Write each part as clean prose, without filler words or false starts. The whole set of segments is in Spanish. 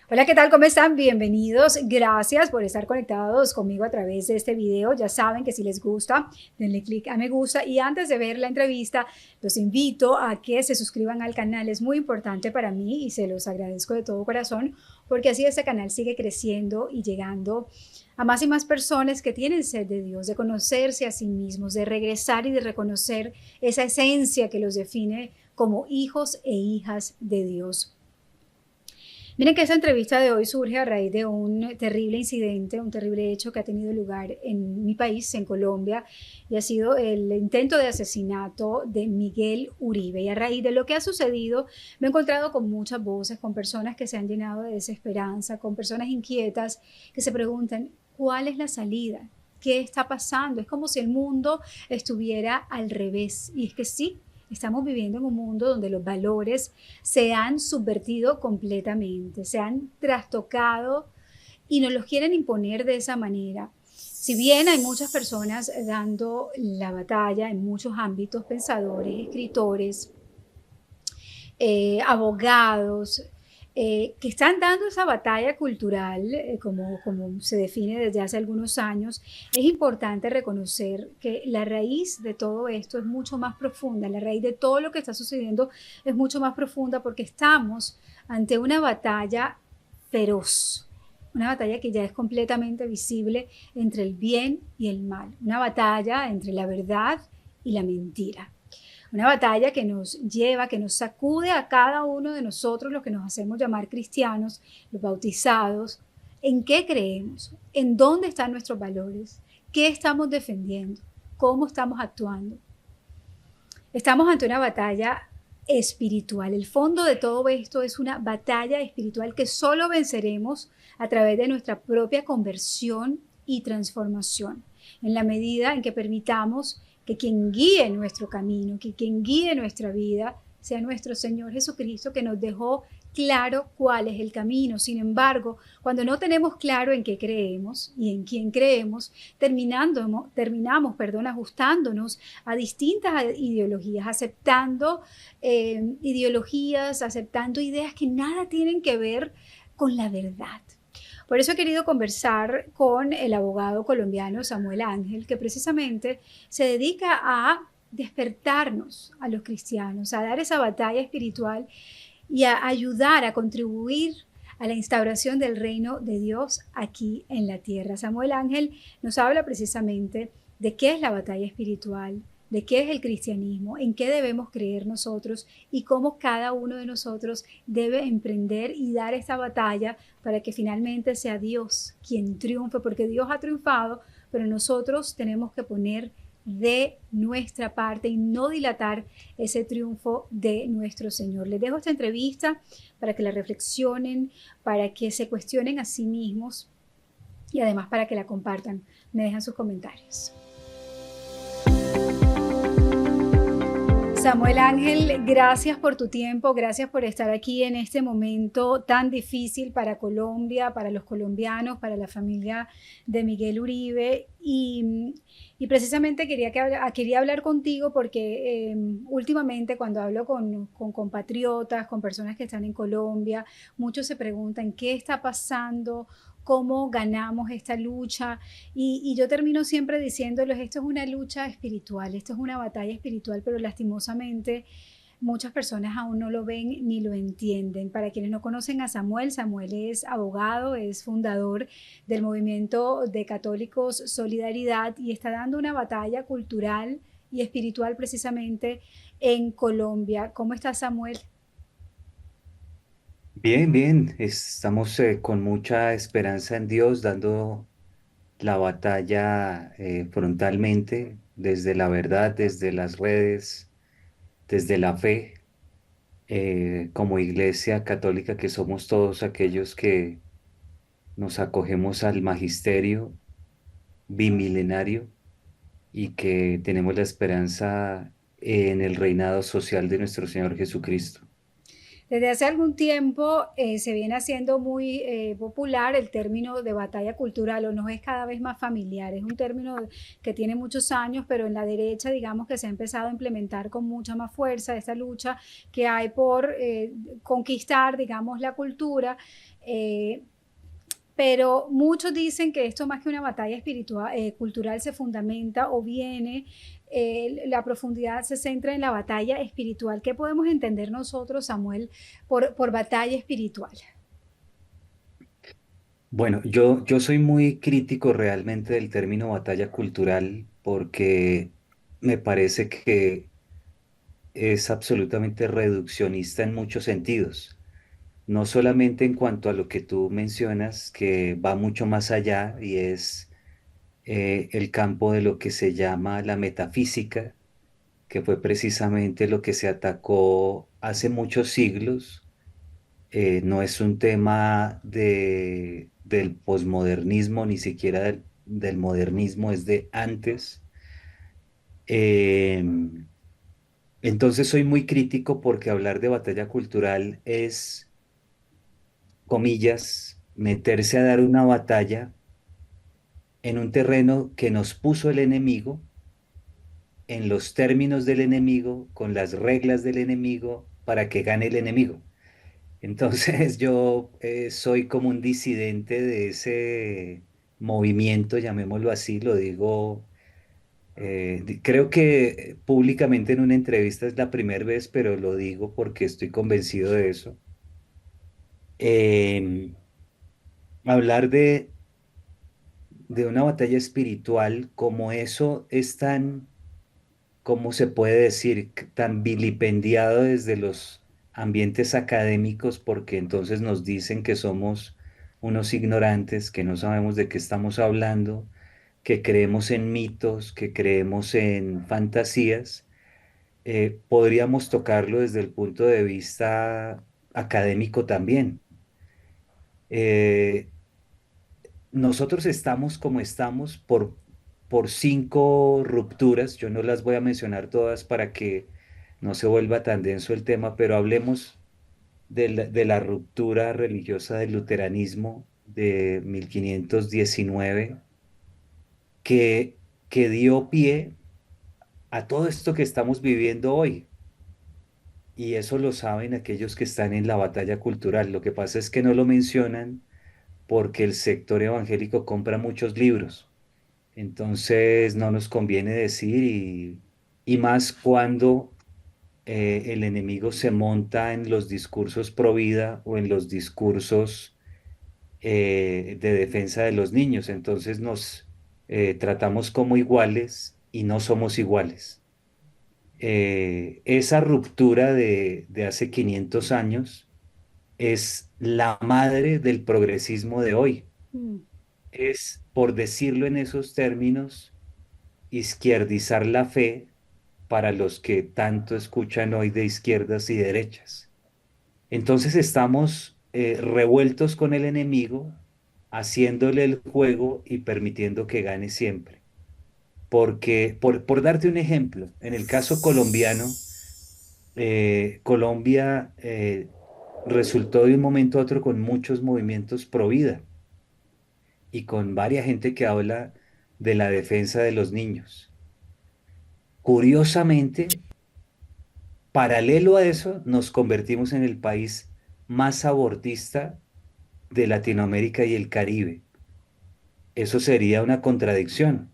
Hola, ¿qué tal? ¿Cómo están? Bienvenidos. Gracias por estar conectados conmigo a través de este video. Ya saben que si les gusta, denle clic a me gusta. Y antes de ver la entrevista, los invito a que se suscriban al canal. Es muy importante para mí y se los agradezco de todo corazón porque así este canal sigue creciendo y llegando a más y más personas que tienen sed de Dios, de conocerse a sí mismos, de regresar y de reconocer esa esencia que los define como hijos e hijas de Dios. Miren que esta entrevista de hoy surge a raíz de un terrible incidente, un terrible hecho que ha tenido lugar en mi país, en Colombia, y ha sido el intento de asesinato de Miguel Uribe. Y a raíz de lo que ha sucedido, me he encontrado con muchas voces, con personas que se han llenado de desesperanza, con personas inquietas que se preguntan, ¿cuál es la salida? ¿Qué está pasando? Es como si el mundo estuviera al revés. Y es que sí, estamos viviendo en un mundo donde los valores se han subvertido completamente, se han trastocado y nos los quieren imponer de esa manera. Si bien hay muchas personas dando la batalla en muchos ámbitos, pensadores, escritores, abogados, que están dando esa batalla cultural, como se define desde hace algunos años, es importante reconocer que la raíz de todo esto es mucho más profunda, la raíz de todo lo que está sucediendo es mucho más profunda porque estamos ante una batalla feroz, una batalla que ya es completamente visible entre el bien y el mal, una batalla entre la verdad y la mentira. Una batalla que nos lleva, que nos sacude a cada uno de nosotros, los que nos hacemos llamar cristianos, los bautizados, en qué creemos, en dónde están nuestros valores, qué estamos defendiendo, cómo estamos actuando. Estamos ante una batalla espiritual. El fondo de todo esto es una batalla espiritual que solo venceremos a través de nuestra propia conversión y transformación, en la medida en que permitamos que quien guíe nuestro camino, que quien guíe nuestra vida, sea nuestro Señor Jesucristo, que nos dejó claro cuál es el camino. Sin embargo, cuando no tenemos claro en qué creemos y en quién creemos, terminamos ajustándonos a distintas ideologías, aceptando ideologías, aceptando ideas que nada tienen que ver con la verdad. Por eso he querido conversar con el abogado colombiano Samuel Ángel, que precisamente se dedica a despertarnos a los cristianos, a dar esa batalla espiritual y a ayudar, a contribuir a la instauración del reino de Dios aquí en la tierra. Samuel Ángel nos habla precisamente de qué es la batalla espiritual, de qué es el cristianismo, en qué debemos creer nosotros y cómo cada uno de nosotros debe emprender y dar esta batalla para que finalmente sea Dios quien triunfe, porque Dios ha triunfado, pero nosotros tenemos que poner de nuestra parte y no dilatar ese triunfo de nuestro Señor. Les dejo esta entrevista para que la reflexionen, para que se cuestionen a sí mismos y además para que la compartan. Me dejan sus comentarios. Samuel Ángel, gracias por tu tiempo, gracias por estar aquí en este momento tan difícil para Colombia, para los colombianos, para la familia de Miguel Uribe. Y precisamente quería hablar contigo porque últimamente cuando hablo con compatriotas, con personas que están en Colombia, muchos se preguntan qué está pasando, cómo ganamos esta lucha. Y yo termino siempre diciéndoles, esto es una lucha espiritual, esto es una batalla espiritual, pero lastimosamente muchas personas aún no lo ven ni lo entienden. Para quienes no conocen a Samuel, Samuel es abogado, es fundador del movimiento de católicos Solidaridad y está dando una batalla cultural y espiritual precisamente en Colombia. ¿Cómo está Samuel? Bien, bien, estamos con mucha esperanza en Dios, dando la batalla frontalmente desde la verdad, desde las redes, desde la fe, como iglesia católica que somos todos aquellos que nos acogemos al magisterio bimilenario y que tenemos la esperanza en el reinado social de nuestro Señor Jesucristo. Desde hace algún tiempo se viene haciendo muy popular el término de batalla cultural o nos es cada vez más familiar. Es un término que tiene muchos años, pero en la derecha digamos que se ha empezado a implementar con mucha más fuerza esta lucha que hay por conquistar, digamos, la cultura. Eh, pero muchos dicen que esto más que una batalla espiritual, cultural se fundamenta o viene, la profundidad se centra en la batalla espiritual. ¿Qué podemos entender nosotros, Samuel, por batalla espiritual? Bueno, yo soy muy crítico realmente del término batalla cultural porque me parece que es absolutamente reduccionista en muchos sentidos. No solamente en cuanto a lo que tú mencionas, que va mucho más allá y es el campo de lo que se llama la metafísica, que fue precisamente lo que se atacó hace muchos siglos. No es un tema del posmodernismo, ni siquiera del modernismo, es de antes. Em, entonces soy muy crítico porque hablar de batalla cultural es, comillas, meterse a dar una batalla en un terreno que nos puso el enemigo, en los términos del enemigo, con las reglas del enemigo, para que gane el enemigo. Entonces yo soy como un disidente de ese movimiento, llamémoslo así, lo digo, creo que públicamente en una entrevista es la primera vez, pero lo digo porque estoy convencido de eso. Em, Hablar de una batalla espiritual como eso es tan, ¿cómo se puede decir? Tan vilipendiado desde los ambientes académicos porque entonces nos dicen que somos unos ignorantes, que no sabemos de qué estamos hablando, que creemos en mitos, que creemos en fantasías. Podríamos tocarlo desde el punto de vista académico también. Eh, Nosotros estamos como estamos por cinco rupturas. Yo no las voy a mencionar todas para que no se vuelva tan denso el tema, pero hablemos de la ruptura religiosa del luteranismo de 1519 que, que dio pie a todo esto que estamos viviendo hoy. Y eso lo saben aquellos que están en la batalla cultural. Lo que pasa es que no lo mencionan porque el sector evangélico compra muchos libros. Entonces no nos conviene decir y más cuando el enemigo se monta en los discursos pro vida o en los discursos de defensa de los niños. Entonces nos tratamos como iguales y no somos iguales. Esa ruptura de hace 500 años es la madre del progresismo de hoy. Mm. Es, por decirlo en esos términos, izquierdizar la fe para los que tanto escuchan hoy de izquierdas y derechas. Entonces estamos revueltos con el enemigo, haciéndole el juego y permitiendo que gane siempre. Porque, por darte un ejemplo, en el caso colombiano, Colombia resultó de un momento a otro con muchos movimientos pro vida y con varias gente que habla de la defensa de los niños. Curiosamente, paralelo a eso, nos convertimos en el país más abortista de Latinoamérica y el Caribe. Eso sería una contradicción,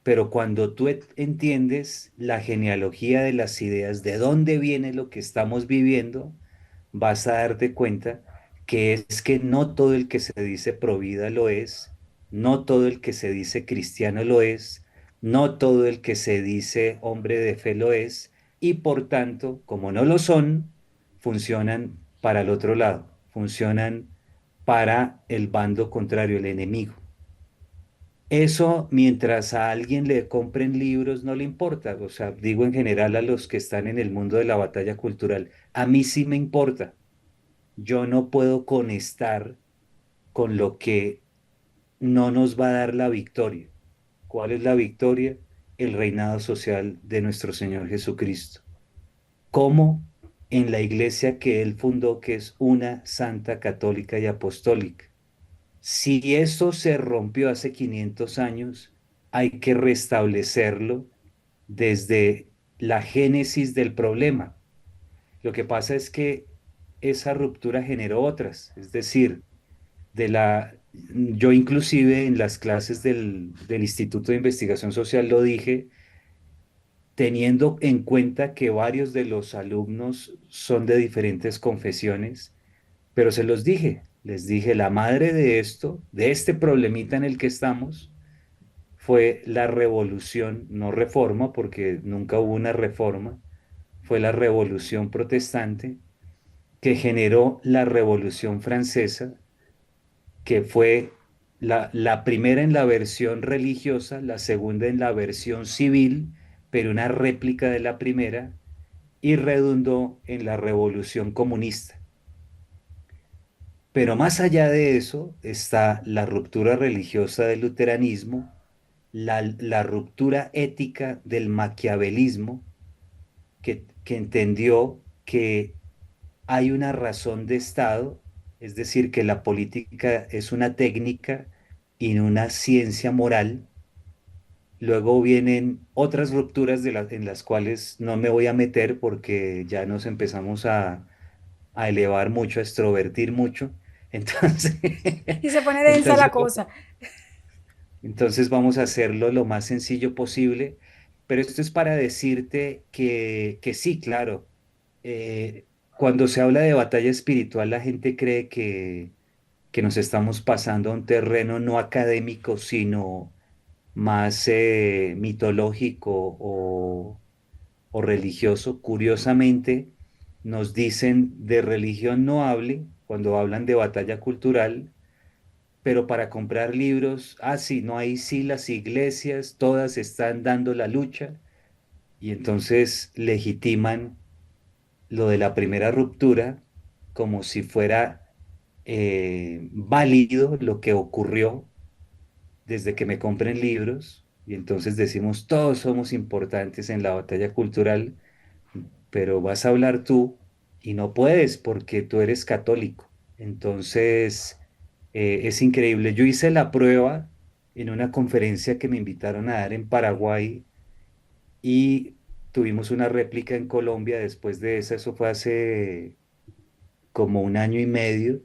pero cuando tú entiendes la genealogía de las ideas, de dónde viene lo que estamos viviendo, vas a darte cuenta que es que no todo el que se dice provida lo es, no todo el que se dice cristiano lo es, no todo el que se dice hombre de fe lo es, y por tanto, como no lo son, funcionan para el otro lado, funcionan para el bando contrario, el enemigo. Eso, mientras a alguien le compren libros, no le importa. O sea, digo en general a los que están en el mundo de la batalla cultural, a mí sí me importa. Yo no puedo conectar con lo que no nos va a dar la victoria. ¿Cuál es la victoria? El reinado social de nuestro Señor Jesucristo. ¿Cómo? en la iglesia que él fundó, que es una santa, católica y apostólica. Si eso se rompió hace 500 años, hay que restablecerlo desde la génesis del problema. Lo que pasa es que esa ruptura generó otras, es decir, yo inclusive en las clases del Instituto de Investigación Social lo dije, teniendo en cuenta que varios de los alumnos son de diferentes confesiones, pero se los dije, les dije, la madre de esto, de este problemita en el que estamos, fue la revolución, no reforma, porque nunca hubo una reforma, fue la revolución protestante que generó la revolución francesa, que fue la primera en la versión religiosa, la segunda en la versión civil, pero una réplica de la primera, y redundó en la revolución comunista. Pero más allá de eso está la ruptura religiosa del luteranismo, la ruptura ética del maquiavelismo, que entendió que hay una razón de Estado, es decir, que la política es una técnica y no una ciencia moral. Luego vienen otras rupturas en las cuales no me voy a meter porque ya nos empezamos a elevar mucho, a extrovertir mucho. Entonces, Y se pone densa la entonces, cosa. entonces vamos a hacerlo lo más sencillo posible. Pero esto es para decirte que sí, claro, eh, cuando se habla de batalla espiritual, la gente cree que nos estamos pasando a un terreno no académico, sino más mitológico o religioso. Curiosamente, nos dicen de religión no hable cuando hablan de batalla cultural, pero para comprar libros, sí, no, ahí sí las iglesias, todas están dando la lucha y entonces legitiman lo de la primera ruptura como si fuera válido lo que ocurrió desde que me compren libros y entonces decimos todos somos importantes en la batalla cultural, pero vas a hablar tú y no puedes porque tú eres católico. Entonces es increíble. Yo hice la prueba en una conferencia que me invitaron a dar en Paraguay y tuvimos una réplica en Colombia después de esa, eso fue hace como un año y medio.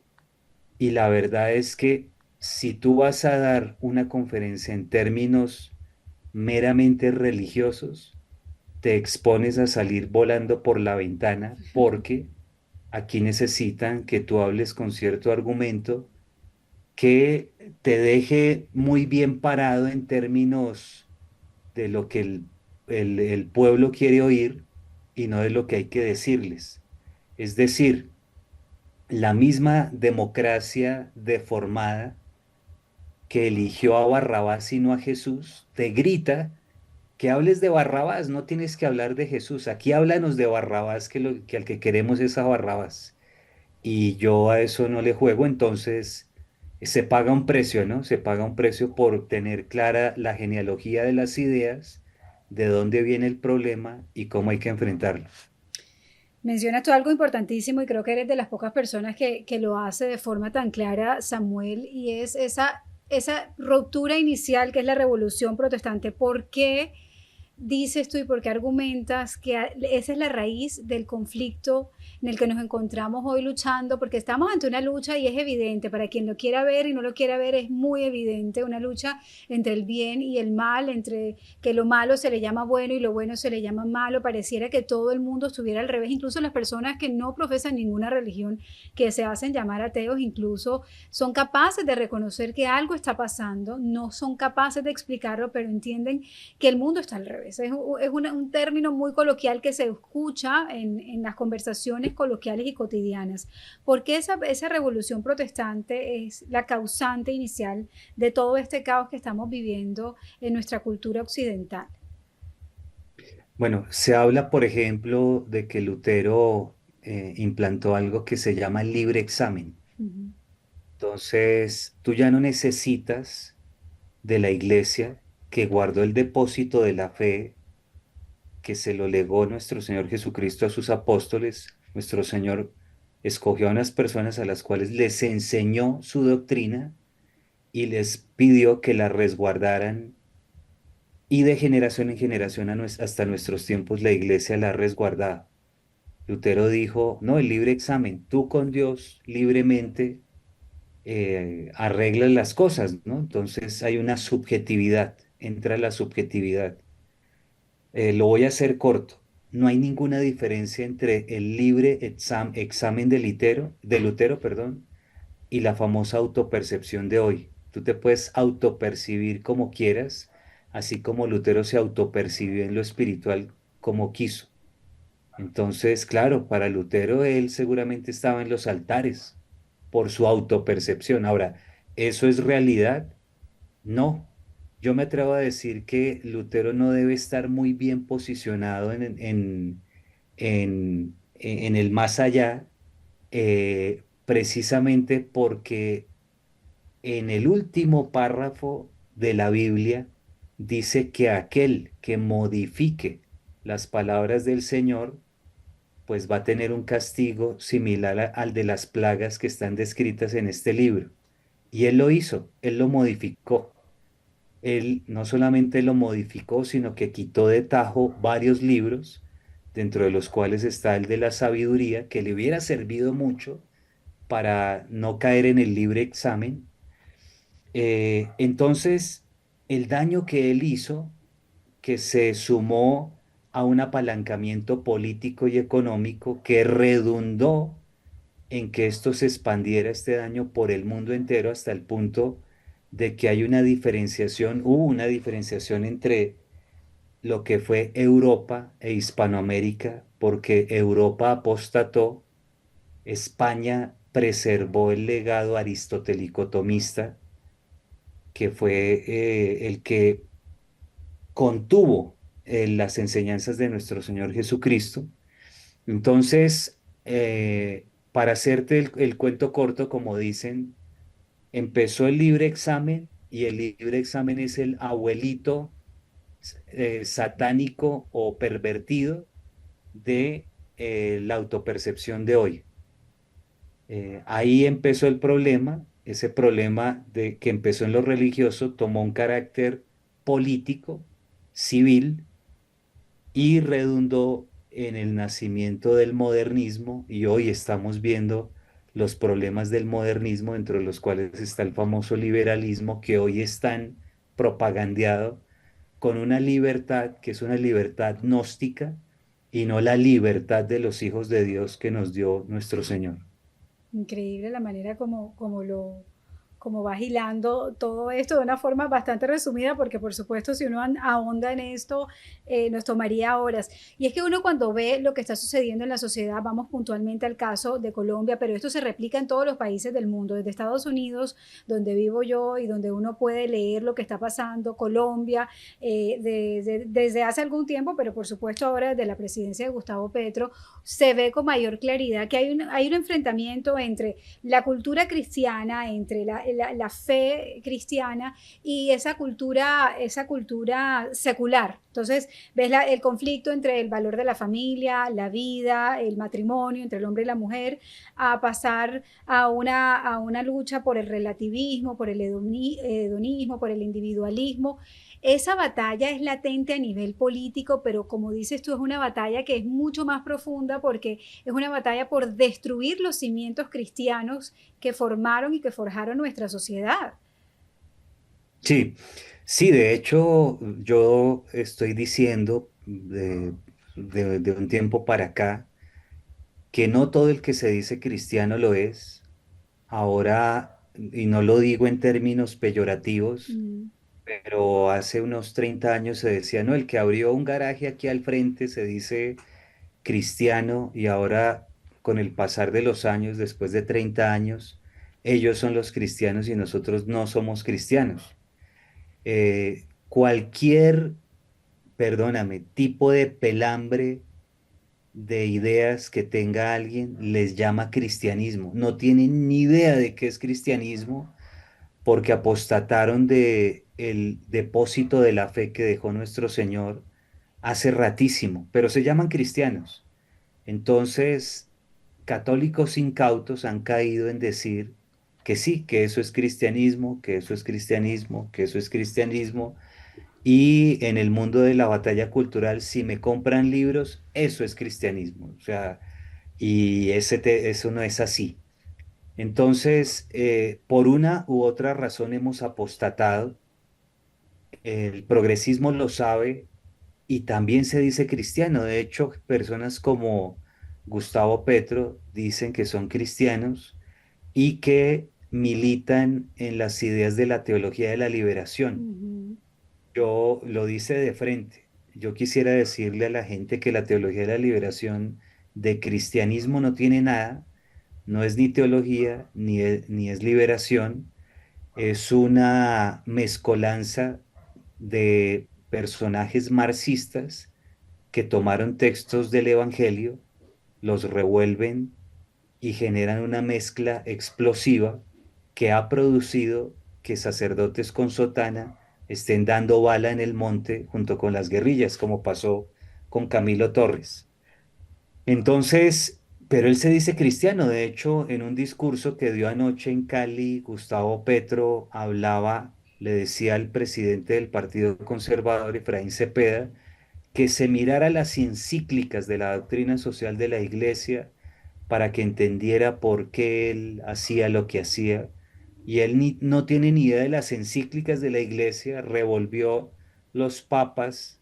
Y la verdad es que si tú vas a dar una conferencia en términos meramente religiosos, te expones a salir volando por la ventana porque aquí necesitan que tú hables con cierto argumento que te deje muy bien parado en términos de lo que el pueblo quiere oír y no de lo que hay que decirles. Es decir, la misma democracia deformada que eligió a Barrabás y no a Jesús, te grita que hables de Barrabás, no tienes que hablar de Jesús. Aquí háblanos de Barrabás, que al que queremos es a Barrabás. Y yo a eso no le juego, entonces se paga un precio, ¿no? Se paga un precio por tener clara la genealogía de las ideas, de dónde viene el problema y cómo hay que enfrentarlo. Mencionas tú algo importantísimo y creo que eres de las pocas personas que lo hace de forma tan clara, Samuel, y es esa ruptura inicial que es la revolución protestante. ¿Por qué dices tú y por qué argumentas que esa es la raíz del conflicto en el que nos encontramos hoy luchando? Porque estamos ante una lucha y es evidente, para quien lo quiera ver y no lo quiera ver, es muy evidente, una lucha entre el bien y el mal, entre que lo malo se le llama bueno y lo bueno se le llama malo. Pareciera que todo el mundo estuviera al revés, incluso las personas que no profesan ninguna religión, que se hacen llamar ateos, incluso son capaces de reconocer que algo está pasando, no son capaces de explicarlo, pero entienden que el mundo está al revés. Un término muy coloquial que se escucha en las conversaciones coloquiales y cotidianas. Porque esa revolución protestante es la causante inicial de todo este caos que estamos viviendo en nuestra cultura occidental. Bueno, se habla, por ejemplo, de que Lutero implantó algo que se llama el libre examen. Uh -huh. Entonces, tú ya no necesitas de la iglesia que guardó el depósito de la fe que se lo legó nuestro Señor Jesucristo a sus apóstoles Nuestro Señor escogió a unas personas a las cuales les enseñó su doctrina y les pidió que la resguardaran y de generación en generación hasta nuestros tiempos la iglesia la ha resguardado. Lutero dijo, no, el libre examen, tú con Dios libremente arreglas las cosas, ¿no? Entonces hay una subjetividad, entra la subjetividad. Lo voy a hacer corto. No hay ninguna diferencia entre el libre examen de Lutero, perdón, y la famosa autopercepción de hoy. Tú te puedes autopercibir como quieras, así como Lutero se autopercibió en lo espiritual como quiso. Entonces, claro, para Lutero él seguramente estaba en los altares por su autopercepción. Ahora, ¿eso es realidad? No. Yo me atrevo a decir que Lutero no debe estar muy bien posicionado en el más allá, precisamente porque en el último párrafo de la Biblia dice que aquel que modifique las palabras del Señor, pues va a tener un castigo similar al de las plagas que están descritas en este libro. Y él lo hizo, él lo modificó. Él no solamente lo modificó, sino que quitó de tajo varios libros, dentro de los cuales está el de la sabiduría, que le hubiera servido mucho para no caer en el libre examen. Entonces, el daño que él hizo, que se sumó a un apalancamiento político y económico que redundó en que esto se expandiera este daño por el mundo entero hasta el punto de que hay una diferenciación, hubo una diferenciación entre lo que fue Europa e Hispanoamérica, porque Europa apostató, España preservó el legado aristotélico tomista, que fue el que contuvo las enseñanzas de nuestro Señor Jesucristo. Entonces, para hacerte el cuento corto, como dicen, empezó el libre examen y el libre examen es el abuelito satánico o pervertido de la autopercepción de hoy. Ahí empezó el problema, ese problema de que empezó en lo religioso tomó un carácter político, civil, y redundó en el nacimiento del modernismo y hoy estamos viendo los problemas del modernismo, entre los cuales está el famoso liberalismo que hoy están propagandeado con una libertad que es una libertad gnóstica y no la libertad de los hijos de Dios que nos dio nuestro Señor. Increíble la manera como va hilando todo esto de una forma bastante resumida, porque por supuesto si uno ahonda en esto, nos tomaría horas. Y es que uno cuando ve lo que está sucediendo en la sociedad, vamos puntualmente al caso de Colombia, pero esto se replica en todos los países del mundo, desde Estados Unidos, donde vivo yo y donde uno puede leer lo que está pasando, Colombia, desde hace algún tiempo, pero por supuesto ahora desde la presidencia de Gustavo Petro, se ve con mayor claridad que hay un enfrentamiento entre la cultura cristiana, entre la fe cristiana y esa cultura secular. Entonces, ves el conflicto entre el valor de la familia, la vida, el matrimonio entre el hombre y la mujer, a pasar a una lucha por el relativismo, por el hedonismo, por el individualismo. Esa batalla es latente a nivel político, pero como dices tú, es una batalla que es mucho más profunda porque es una batalla por destruir los cimientos cristianos que formaron y que forjaron nuestra sociedad. Sí, sí, de hecho, yo estoy diciendo de un tiempo para acá que no todo el que se dice cristiano lo es. Ahora, y no lo digo en términos peyorativos, Mm. pero hace unos 30 años se decía, no, el que abrió un garaje aquí al frente se dice cristiano y ahora con el pasar de los años, después de 30 años, ellos son los cristianos y nosotros no somos cristianos. Cualquier, perdóname, tipo de pelambre de ideas que tenga alguien les llama cristianismo. No tienen ni idea de qué es cristianismo porque apostataron de el depósito de la fe que dejó nuestro Señor hace ratísimo, pero se llaman cristianos. Entonces, católicos incautos han caído en decir que sí, que eso es cristianismo, que eso es cristianismo, que eso es cristianismo. Y en el mundo de la batalla cultural, si me compran libros, eso es cristianismo. O sea, y eso no es así. Entonces, por una u otra razón hemos apostatado. El progresismo lo sabe y también se dice cristiano. De hecho, personas como Gustavo Petro dicen que son cristianos y que militan en las ideas de la teología de la liberación. Ujú. Yo lo dice de frente. Yo quisiera decirle a la gente que la teología de la liberación de cristianismo no tiene nada, no es ni teología ni es liberación, es una mezcolanza de personajes marxistas que tomaron textos del Evangelio, los revuelven y generan una mezcla explosiva que ha producido que sacerdotes con sotana estén dando bala en el monte junto con las guerrillas, como pasó con Camilo Torres. Entonces, pero él se dice cristiano. De hecho, en un discurso que dio anoche en Cali, Gustavo Petro hablaba, le decía al presidente del Partido Conservador, Efraín Cepeda, que se mirara las encíclicas de la doctrina social de la Iglesia para que entendiera por qué él hacía lo que hacía. Y él no tiene ni idea de las encíclicas de la Iglesia, revolvió los papas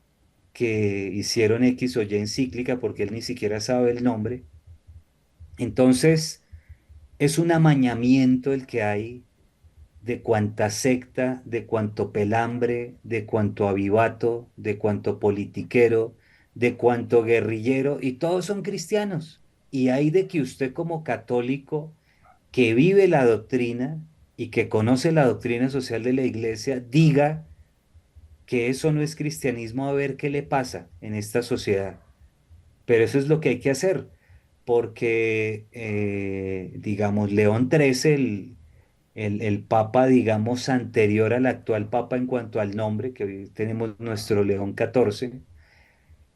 que hicieron X o Y encíclica porque él ni siquiera sabe el nombre. Entonces, es un amañamiento el que hay de cuanta secta, de cuanto pelambre, de cuanto avivato, de cuanto politiquero, de cuanto guerrillero, y todos son cristianos. Y hay de que usted como católico que vive la doctrina y que conoce la doctrina social de la iglesia, diga que eso no es cristianismo, a ver qué le pasa en esta sociedad. Pero eso es lo que hay que hacer, porque, digamos, León XIII, el papa, digamos, anterior al actual papa en cuanto al nombre, que hoy tenemos nuestro León XIV,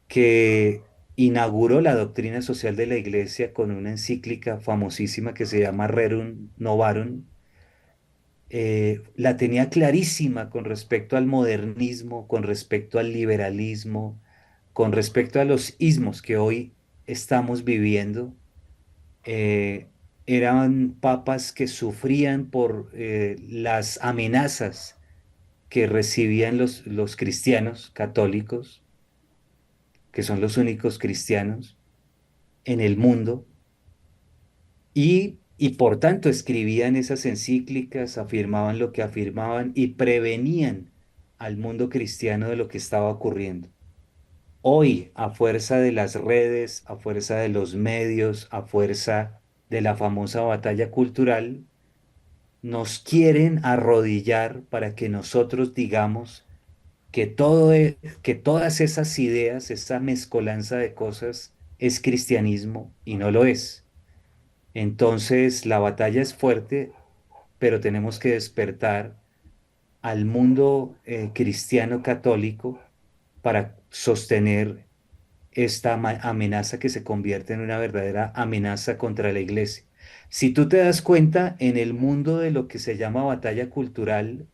que inauguró la doctrina social de la iglesia con una encíclica famosísima que se llama Rerum Novarum, la tenía clarísima con respecto al modernismo, con respecto al liberalismo, con respecto a los ismos que hoy estamos viviendo. eh, Eran papas que sufrían por las amenazas que recibían los cristianos católicos, que son los únicos cristianos en el mundo, y por tanto escribían esas encíclicas, afirmaban lo que afirmaban y prevenían al mundo cristiano de lo que estaba ocurriendo. Hoy, a fuerza de las redes, a fuerza de los medios, a fuerza de la famosa batalla cultural, nos quieren arrodillar para que nosotros digamos que que todas esas ideas, esa mezcolanza de cosas es cristianismo y no lo es. Entonces, la batalla es fuerte, pero tenemos que despertar al mundo cristiano católico para sostener esta amenaza que se convierte en una verdadera amenaza contra la iglesia. Si tú te das cuenta, en el mundo de lo que se llama batalla cultural,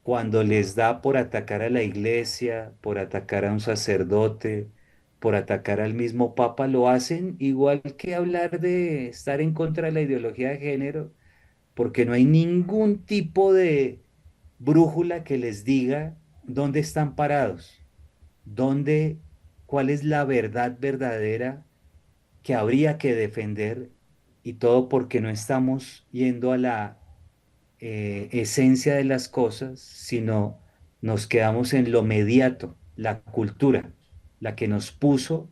cuando les da por atacar a la iglesia, por atacar a un sacerdote, por atacar al mismo papa, lo hacen igual que hablar de estar en contra de la ideología de género, porque no hay ningún tipo de brújula que les diga dónde están parados, dónde, cuál es la verdad verdadera que habría que defender, y todo porque no estamos yendo a la esencia de las cosas, sino nos quedamos en lo mediato, la cultura, la que nos puso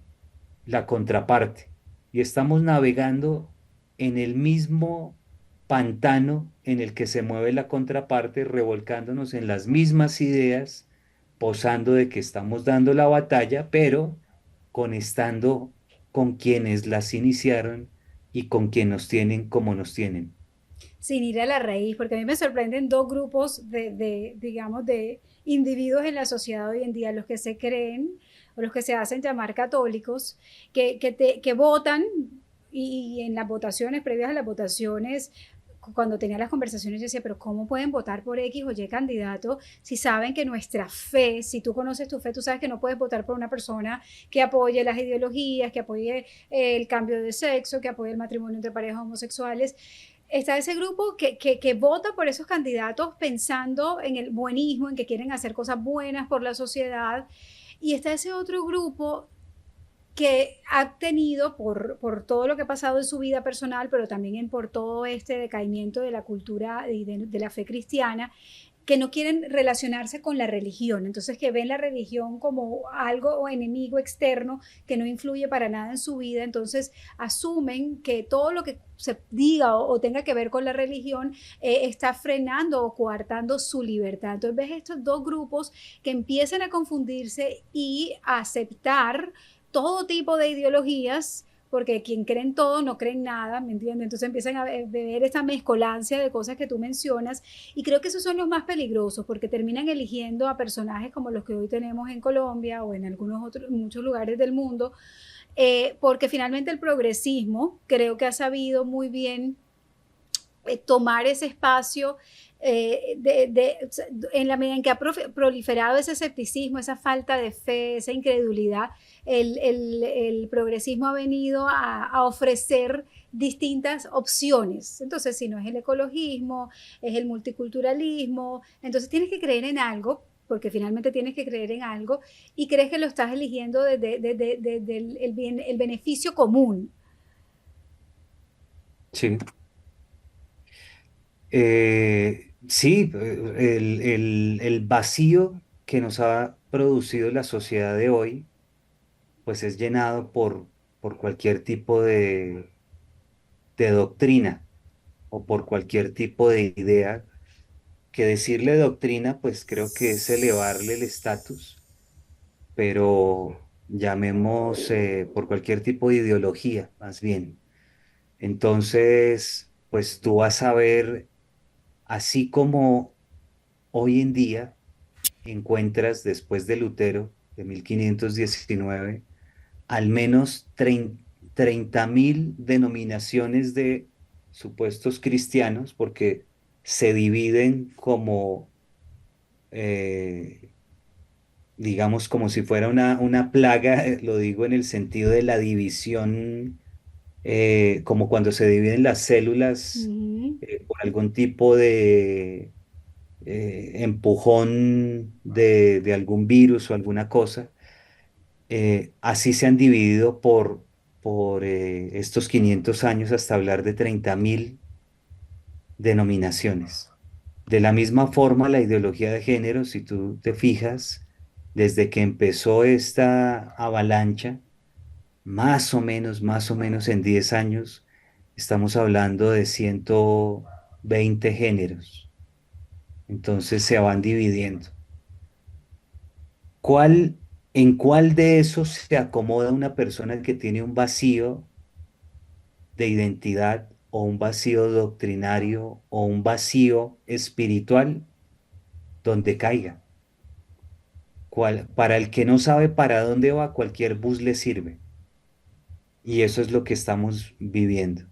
la contraparte. Y estamos navegando en el mismo pantano en el que se mueve la contraparte, revolcándonos en las mismas ideas, posando de que estamos dando la batalla, pero conectando con quienes las iniciaron y con quienes nos tienen como nos tienen. Sin ir a la raíz, porque a mí me sorprenden dos grupos digamos, de individuos en la sociedad hoy en día, los que se creen o los que se hacen llamar católicos, que votan y en las votaciones, previas a las votaciones, cuando tenía las conversaciones, yo decía, pero ¿cómo pueden votar por X o Y candidato si saben que nuestra fe, si tú conoces tu fe, tú sabes que no puedes votar por una persona que apoye las ideologías, que apoye el cambio de sexo, que apoye el matrimonio entre parejas homosexuales? Está ese grupo que vota por esos candidatos pensando en el buenismo, en que quieren hacer cosas buenas por la sociedad. Y está ese otro grupo que ha tenido por todo lo que ha pasado en su vida personal, pero también por todo este decaimiento de la cultura y de la fe cristiana, que no quieren relacionarse con la religión, entonces que ven la religión como algo o enemigo externo que no influye para nada en su vida, entonces asumen que todo lo que se diga o tenga que ver con la religión está frenando o coartando su libertad. Entonces ves estos dos grupos que empiezan a confundirse y a aceptar todo tipo de ideologías, porque quien cree en todo no cree en nada, ¿me entiendes? Entonces empiezan a ver esta mezcolancia de cosas que tú mencionas y creo que esos son los más peligrosos porque terminan eligiendo a personajes como los que hoy tenemos en Colombia o en algunos otros, muchos lugares del mundo, porque finalmente el progresismo creo que ha sabido muy bien tomar ese espacio en la medida en que ha proliferado ese escepticismo, esa falta de fe, esa incredulidad, el progresismo ha venido a ofrecer distintas opciones. Entonces, si no es el ecologismo, es el multiculturalismo, entonces tienes que creer en algo, porque finalmente tienes que creer en algo y crees que lo estás eligiendo desde el beneficio común. Sí. Sí, el vacío que nos ha producido la sociedad de hoy, pues es llenado por cualquier tipo de doctrina o por cualquier tipo de idea, que decirle doctrina, pues creo que es elevarle el estatus, pero llamemos por cualquier tipo de ideología, más bien. Entonces, pues tú vas a ver, así como hoy en día encuentras después de Lutero, de 1519, al menos 30.000 denominaciones de supuestos cristianos, porque se dividen como, eh, digamos, como si fuera una plaga, lo digo en el sentido de la división, como cuando se dividen las células Uh-huh. por algún tipo de empujón de algún virus o alguna cosa. Así se han dividido por estos 500 años hasta hablar de 30.000 denominaciones. De la misma forma, la ideología de género, si tú te fijas, desde que empezó esta avalancha, más o menos en 10 años, estamos hablando de 120 géneros. Entonces se van dividiendo. ¿Cuál, en cuál de esos se acomoda una persona que tiene un vacío de identidad o un vacío doctrinario o un vacío espiritual donde caiga? Para el que no sabe para dónde va, cualquier bus le sirve. Y eso es lo que estamos viviendo.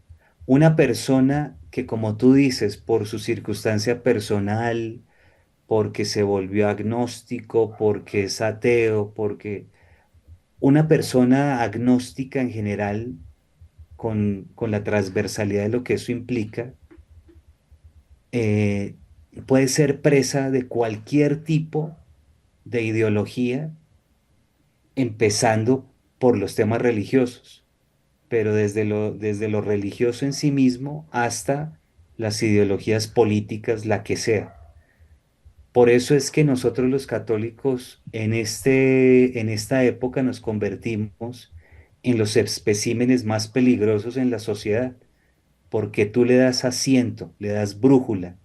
Una persona que, como tú dices, por su circunstancia personal, porque se volvió agnóstico, porque es ateo, porque una persona agnóstica en general, con la transversalidad de lo que eso implica, eh, puede ser presa de cualquier tipo de ideología, empezando por los temas religiosos, pero desde lo religioso en sí mismo hasta las ideologías políticas, la que sea. Por eso es que nosotros los católicos en esta época nos convertimos en los especímenes más peligrosos en la sociedad, porque tú le das asiento, le das brújula,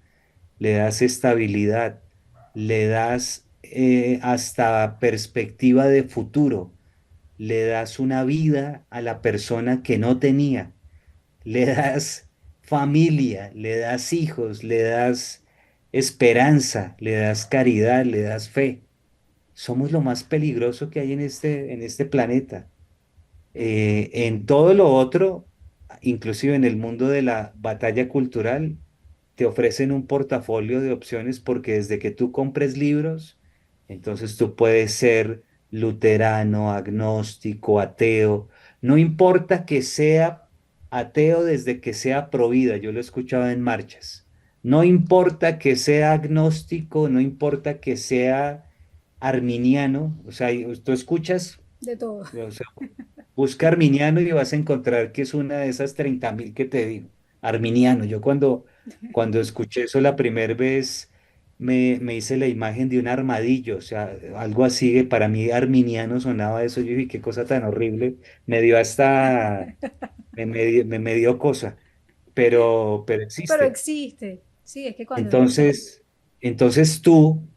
le das estabilidad, le das hasta perspectiva de futuro, le das una vida a la persona que no tenía, le das familia, le das hijos, le das esperanza, le das caridad, le das fe. Somos lo más peligroso que hay en este planeta. En todo lo otro inclusive en el mundo de la batalla cultural, te ofrecen un portafolio de opciones porque desde que tú compres libros, entonces tú puedes ser luterano, agnóstico, ateo. No importa que sea ateo desde que sea provida, yo lo he escuchado en marchas. No importa que sea agnóstico, no importa que sea arminiano, o sea, tú escuchas, De todo. o sea, busca arminiano y vas a encontrar que es una de esas 30.000 que te digo. Arminiano. Yo cuando escuché eso la primera vez me hice la imagen de un armadillo, o sea, algo así que para mí arminiano sonaba eso. Yo dije, qué cosa tan horrible. Me dio hasta, me dio cosa, pero Pero existe. existe. Sí, es que cuando Entonces tú,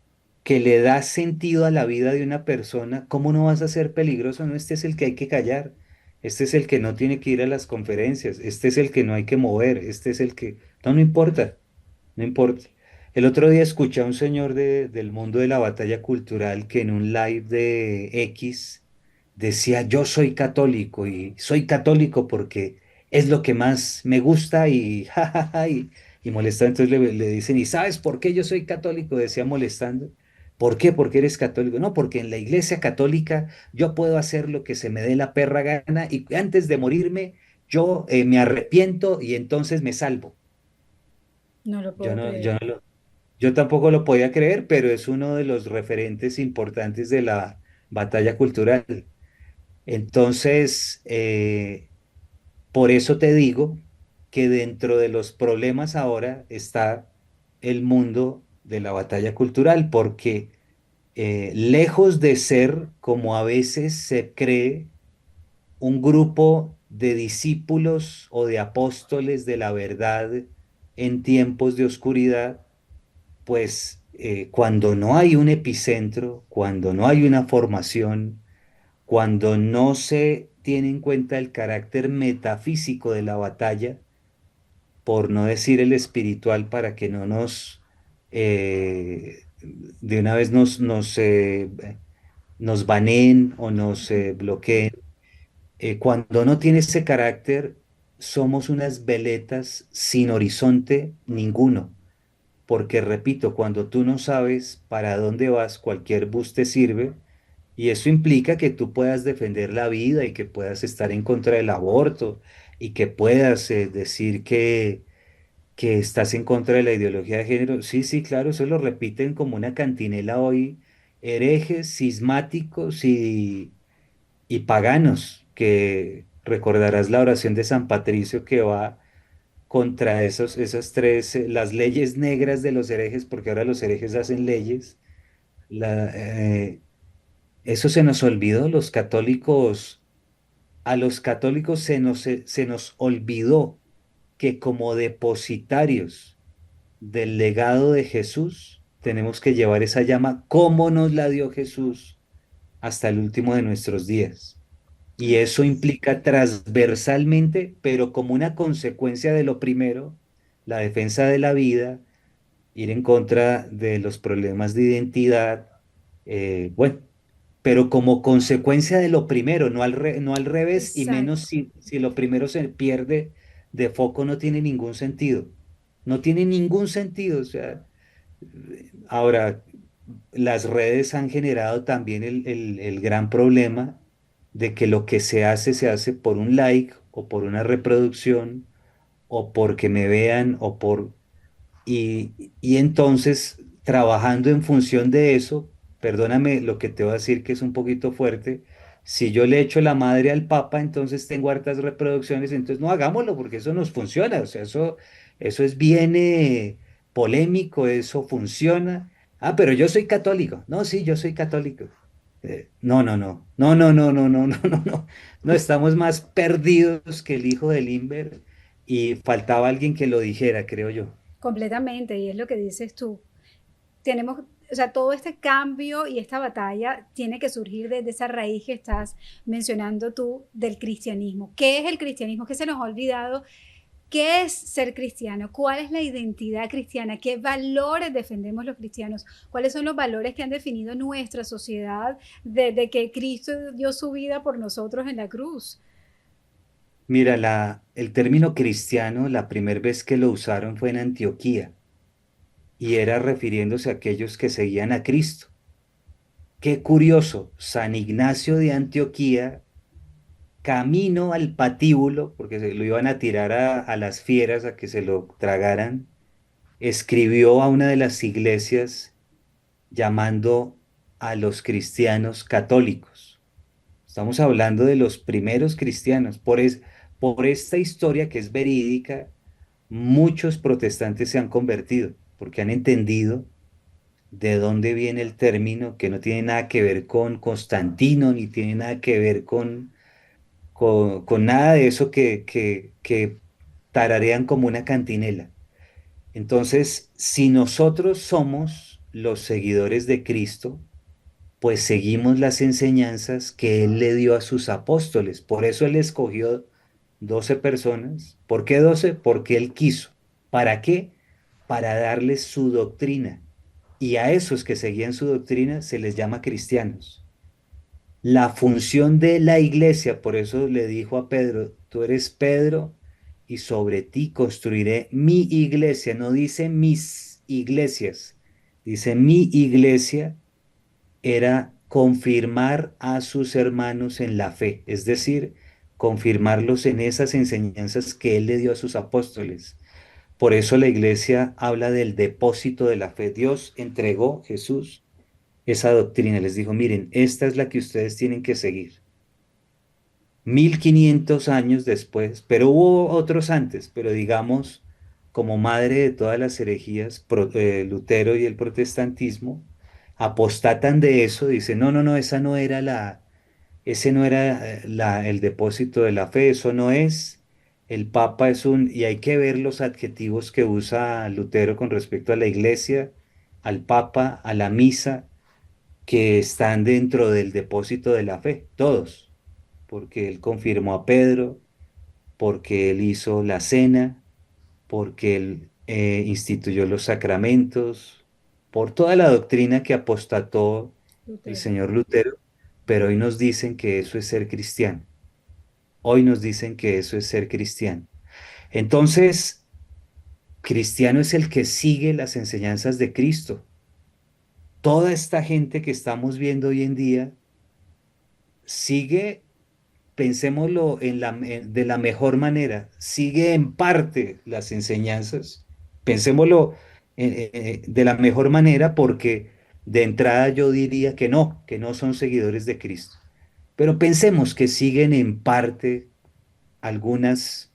que le das sentido a la vida de una persona, ¿cómo no vas a ser peligroso? No, este es el que hay que callar, este es el que no tiene que ir a las conferencias, este es el que no hay que mover, este es el que... No, no importa, no importa. El otro día escuché a un señor del mundo de la batalla cultural que en un live de X decía, yo soy católico y soy católico porque es lo que más me gusta y jajaja y molestando. Entonces le dicen, ¿y sabes por qué yo soy católico? Decía molestando. ¿Por qué? Porque eres católico. No, porque en la iglesia católica yo puedo hacer lo que se me dé la perra gana y antes de morirme yo me arrepiento y entonces me salvo. no lo Yo puedo no, creer. yo no lo, yo tampoco lo podía creer, pero es uno de los referentes importantes de la batalla cultural. Entonces, por eso te digo que dentro de los problemas ahora está el mundo de la batalla cultural, porque lejos de ser como a veces se cree un grupo de discípulos o de apóstoles de la verdad en tiempos de oscuridad, pues cuando no hay un epicentro, cuando no hay una formación, cuando no se tiene en cuenta el carácter metafísico de la batalla, por no decir el espiritual, para que no nos, de una vez nos baneen o nos bloqueen. Cuando no tiene ese carácter, somos unas veletas sin horizonte ninguno. Porque repito, cuando tú no sabes para dónde vas, cualquier bus te sirve y eso implica que tú puedas defender la vida y que puedas estar en contra del aborto y que puedas decir que estás en contra de la ideología de género. Sí, sí, claro, eso lo repiten como una cantinela hoy, herejes, cismáticos y paganos, que recordarás la oración de San Patricio que va contra esas tres, las leyes negras de los herejes, porque ahora los herejes hacen leyes. La, eso se nos olvidó, los católicos, a los católicos se nos olvidó que como depositarios del legado de Jesús, tenemos que llevar esa llama como nos la dio Jesús hasta el último de nuestros días. Y Así eso es. implica transversalmente, pero como una consecuencia de lo primero, la defensa de la vida, ir en contra de los problemas de identidad, bueno, pero como consecuencia de lo primero, no al revés, y menos Exacto. si lo primero se pierde de foco, no tiene ningún sentido. No tiene ningún sentido. O sea, ahora, las redes han generado también el gran problema de que lo que se hace por un like o por una reproducción o porque me vean o por y entonces, trabajando en función de eso, perdóname lo que te voy a decir que es un poquito fuerte, si yo le echo la madre al Papa, entonces tengo hartas reproducciones, entonces no hagámoslo porque eso nos funciona, o sea, eso es bien polémico, eso funciona. Ah, pero yo soy católico. No, sí, yo soy católico. No, no, no, no, no, no, no, no, no, no, no, no, estamos más perdidos que el hijo del Limber y faltaba alguien que lo dijera, creo yo. Completamente, y es lo que dices tú. Tenemos, o sea, todo este cambio y esta batalla tiene que surgir desde esa raíz que estás mencionando tú del cristianismo. ¿Qué es el cristianismo? ¿Qué se nos ha olvidado? ¿Qué es ser cristiano? ¿Cuál es la identidad cristiana? ¿Qué valores defendemos los cristianos? ¿Cuáles son los valores que han definido nuestra sociedad desde que Cristo dio su vida por nosotros en la cruz? Mira, el término cristiano, la primera vez que lo usaron fue en Antioquía y era refiriéndose a aquellos que seguían a Cristo. Qué curioso, San Ignacio de Antioquía, camino al patíbulo, porque se lo iban a tirar a las fieras a que se lo tragaran, escribió a una de las iglesias llamando a los cristianos católicos. Estamos hablando de los primeros cristianos. Por esta historia que es verídica, muchos protestantes se han convertido porque han entendido de dónde viene el término, que no tiene nada que ver con Constantino, ni tiene nada que ver con nada de eso que tararean como una cantinela. Entonces, si nosotros somos los seguidores de Cristo, pues seguimos las enseñanzas que Él le dio a sus apóstoles. Por eso Él escogió 12 personas. ¿Por qué 12? Porque Él quiso. ¿Para qué? Para darles su doctrina. Y a esos que seguían su doctrina se les llama cristianos. La función de la iglesia, por eso le dijo a Pedro, tú eres Pedro y sobre ti construiré mi iglesia. No dice mis iglesias, dice mi iglesia era confirmar a sus hermanos en la fe, es decir, confirmarlos en esas enseñanzas que él le dio a sus apóstoles. Por eso la iglesia habla del depósito de la fe. Dios entregó, Jesús, esa doctrina. Les dijo, miren, esta es la que ustedes tienen que seguir. 1500 años después, pero hubo otros antes, pero digamos, como madre de todas las herejías, Lutero y el protestantismo, apostatan de eso, dicen, no, no, no, ese no era el depósito de la fe, eso no es, el Papa es y hay que ver los adjetivos que usa Lutero con respecto a la iglesia, al Papa, a la misa, que están dentro del depósito de la fe, todos, porque él confirmó a Pedro, porque él hizo la cena, porque él instituyó los sacramentos, por toda la doctrina que apostató el Lutero. señor Lutero, pero hoy nos dicen que eso es ser cristiano. Hoy nos dicen que eso es ser cristiano. Entonces, cristiano es el que sigue las enseñanzas de Cristo. Toda esta gente que estamos viendo hoy en día sigue, pensémoslo de la mejor manera, sigue en parte las enseñanzas, pensémoslo de la mejor manera porque de entrada yo diría que no son seguidores de Cristo. Pero pensemos que siguen en parte algunos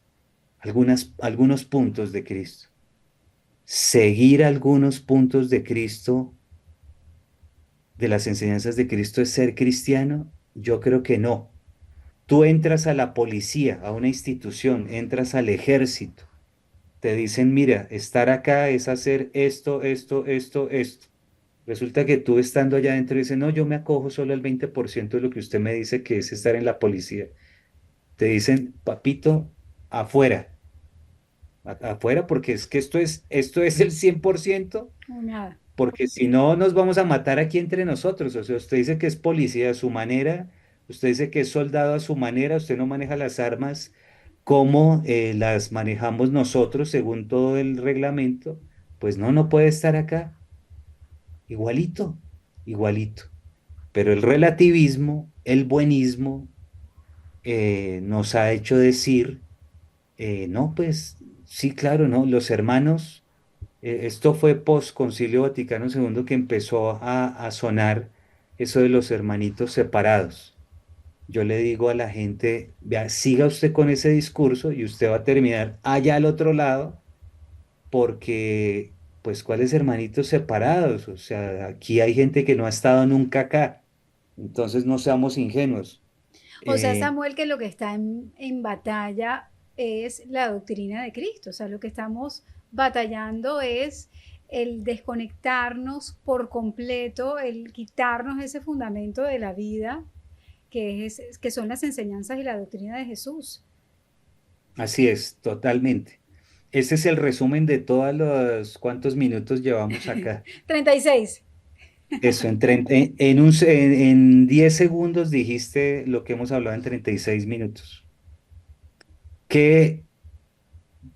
puntos de Cristo. Seguir algunos puntos de Cristo, de las enseñanzas de Cristo, es ser cristiano. Yo creo que no. Tú entras a la policía, a una institución, entras al ejército, te dicen, mira, estar acá es hacer esto, esto, esto, esto. Resulta que tú estando allá adentro dices, no, yo me acojo solo al 20% de lo que usted me dice que es estar en la policía. Te dicen, papito, afuera, afuera, porque es que esto es el 100%, No, nada. porque si no nos vamos a matar aquí entre nosotros. O sea, usted dice que es policía a su manera, usted dice que es soldado a su manera, usted no maneja las armas como las manejamos nosotros según todo el reglamento, pues no, no puede estar acá. Igualito, igualito. Pero el relativismo, el buenismo, nos ha hecho decir, no, pues sí, claro, no, los hermanos, esto fue post Concilio Vaticano II que empezó a sonar eso de los hermanitos separados. Yo le digo a la gente, vea, siga usted con ese discurso y usted va a terminar allá al otro lado, porque, pues, ¿cuáles hermanitos separados? O sea, aquí hay gente que no ha estado nunca acá, entonces no seamos ingenuos. O sea, Eh, Samuel, que lo que está en batalla es la doctrina de Cristo. O sea, lo que estamos batallando es el desconectarnos por completo, el quitarnos ese fundamento de la vida que son las enseñanzas y la doctrina de Jesús. Así es, totalmente. Ese es el resumen de todos los cuántos minutos llevamos acá. 36. Eso, en 10 segundos dijiste lo que hemos hablado en 36 minutos. ¿Qué,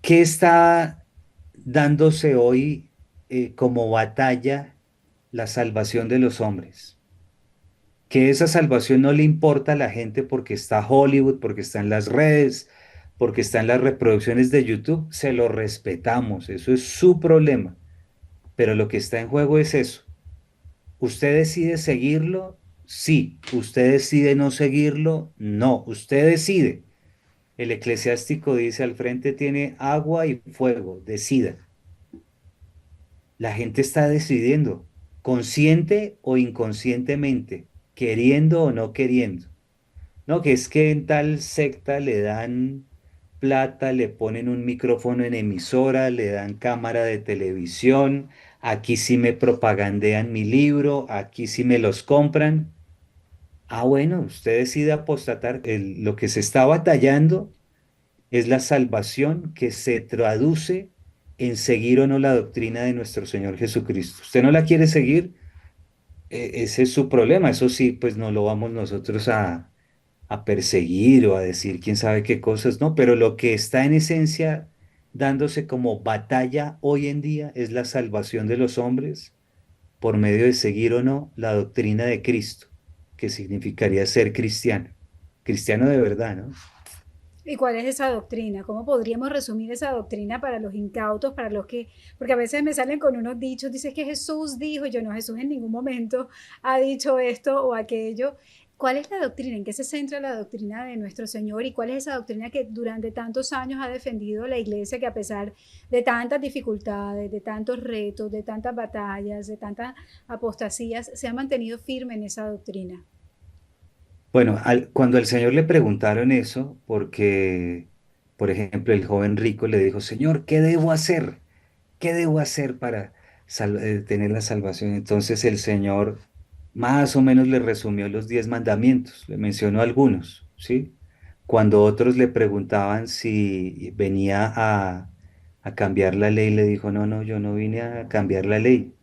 qué está dándose hoy como batalla la salvación de los hombres? Que esa salvación no le importa a la gente porque está Hollywood, porque está en las redes, porque está en las reproducciones de YouTube, se lo respetamos, eso es su problema. Pero lo que está en juego es eso. ¿Usted decide seguirlo? Sí. ¿Usted decide no seguirlo? No. Usted decide. El eclesiástico dice, al frente tiene agua y fuego, decida. La gente está decidiendo, consciente o inconscientemente, queriendo o no queriendo. No, que es que en tal secta le dan plata, le ponen un micrófono en emisora, le dan cámara de televisión, aquí sí me propagandean mi libro, aquí sí me los compran. Ah, bueno, usted decide apostatar. Lo que se está batallando es la salvación que se traduce en seguir o no la doctrina de nuestro Señor Jesucristo. ¿Usted no la quiere seguir? Ese es su problema. Eso sí, pues no lo vamos nosotros a perseguir o a decir quién sabe qué cosas, no, pero lo que está en esencia dándose como batalla hoy en día es la salvación de los hombres por medio de seguir o no la doctrina de Cristo, que significaría ser cristiano, cristiano de verdad, ¿no? ¿Y cuál es esa doctrina? ¿Cómo podríamos resumir esa doctrina para los incautos, para los que, porque a veces me salen con unos dichos, dices que Jesús dijo, y yo no, Jesús en ningún momento ha dicho esto o aquello. ¿Cuál es la doctrina? ¿En qué se centra la doctrina de nuestro Señor? ¿Y cuál es esa doctrina que durante tantos años ha defendido la iglesia, que a pesar de tantas dificultades, de tantos retos, de tantas batallas, de tantas apostasías, se ha mantenido firme en esa doctrina? Bueno, cuando al Señor le preguntaron eso, porque, por ejemplo, el joven rico le dijo, Señor, ¿qué debo hacer? ¿Qué debo hacer para tener la salvación? Entonces el Señor más o menos le resumió los 10 mandamientos, le mencionó algunos, ¿sí? Cuando otros le preguntaban si venía a cambiar la ley, le dijo, no, no, yo no vine a cambiar la ley.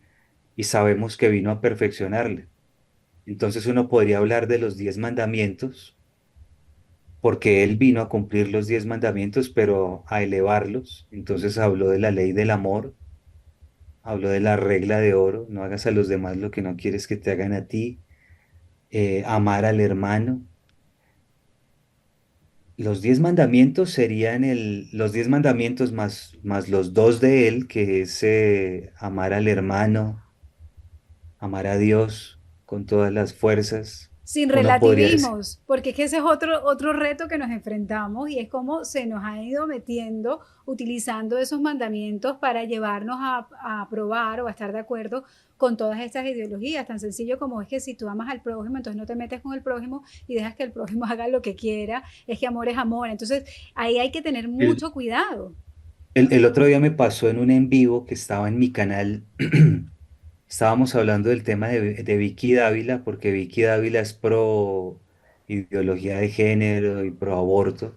Y sabemos que vino a perfeccionarla. Entonces uno podría hablar de los 10 mandamientos, porque Él vino a cumplir los 10 mandamientos, pero a elevarlos. Entonces habló de la ley del amor. Habló de la regla de oro, no hagas a los demás lo que no quieres que te hagan a ti, amar al hermano. Los 10 mandamientos serían los 10 mandamientos más los dos de él, que es amar al hermano, amar a Dios con todas las fuerzas. Sin Uno podría decir, relativismos, porque es que ese es otro reto que nos enfrentamos y es cómo se nos ha ido metiendo, utilizando esos mandamientos para llevarnos a aprobar o a estar de acuerdo con todas estas ideologías, tan sencillo como es que si tú amas al prójimo, entonces no te metes con el prójimo y dejas que el prójimo haga lo que quiera, es que amor es amor, entonces ahí hay que tener el, mucho cuidado. el otro día me pasó en un en vivo que estaba en mi canal. Estábamos hablando del tema de Vicky Dávila, porque Vicky Dávila es pro ideología de género y pro aborto.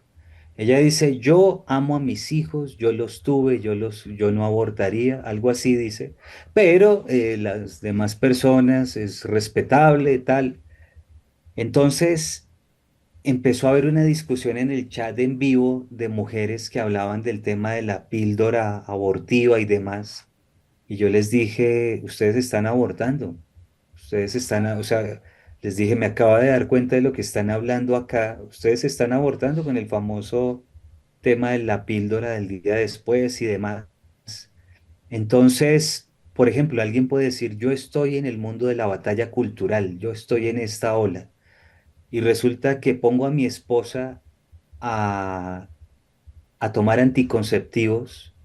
Ella dice, yo amo a mis hijos, yo los tuve, yo no abortaría, algo así dice, pero las demás personas es respetable, tal. Entonces empezó a haber una discusión en el chat en vivo de mujeres que hablaban del tema de la píldora abortiva y demás. Y yo les dije, ustedes están abortando. Ustedes están, o sea, les dije, me acabo de dar cuenta de lo que están hablando acá. Ustedes están abortando con el famoso tema de la píldora del día después y demás. Entonces, por ejemplo, alguien puede decir, yo estoy en el mundo de la batalla cultural, yo estoy en esta ola. Y resulta que pongo a mi esposa a, a tomar anticonceptivos.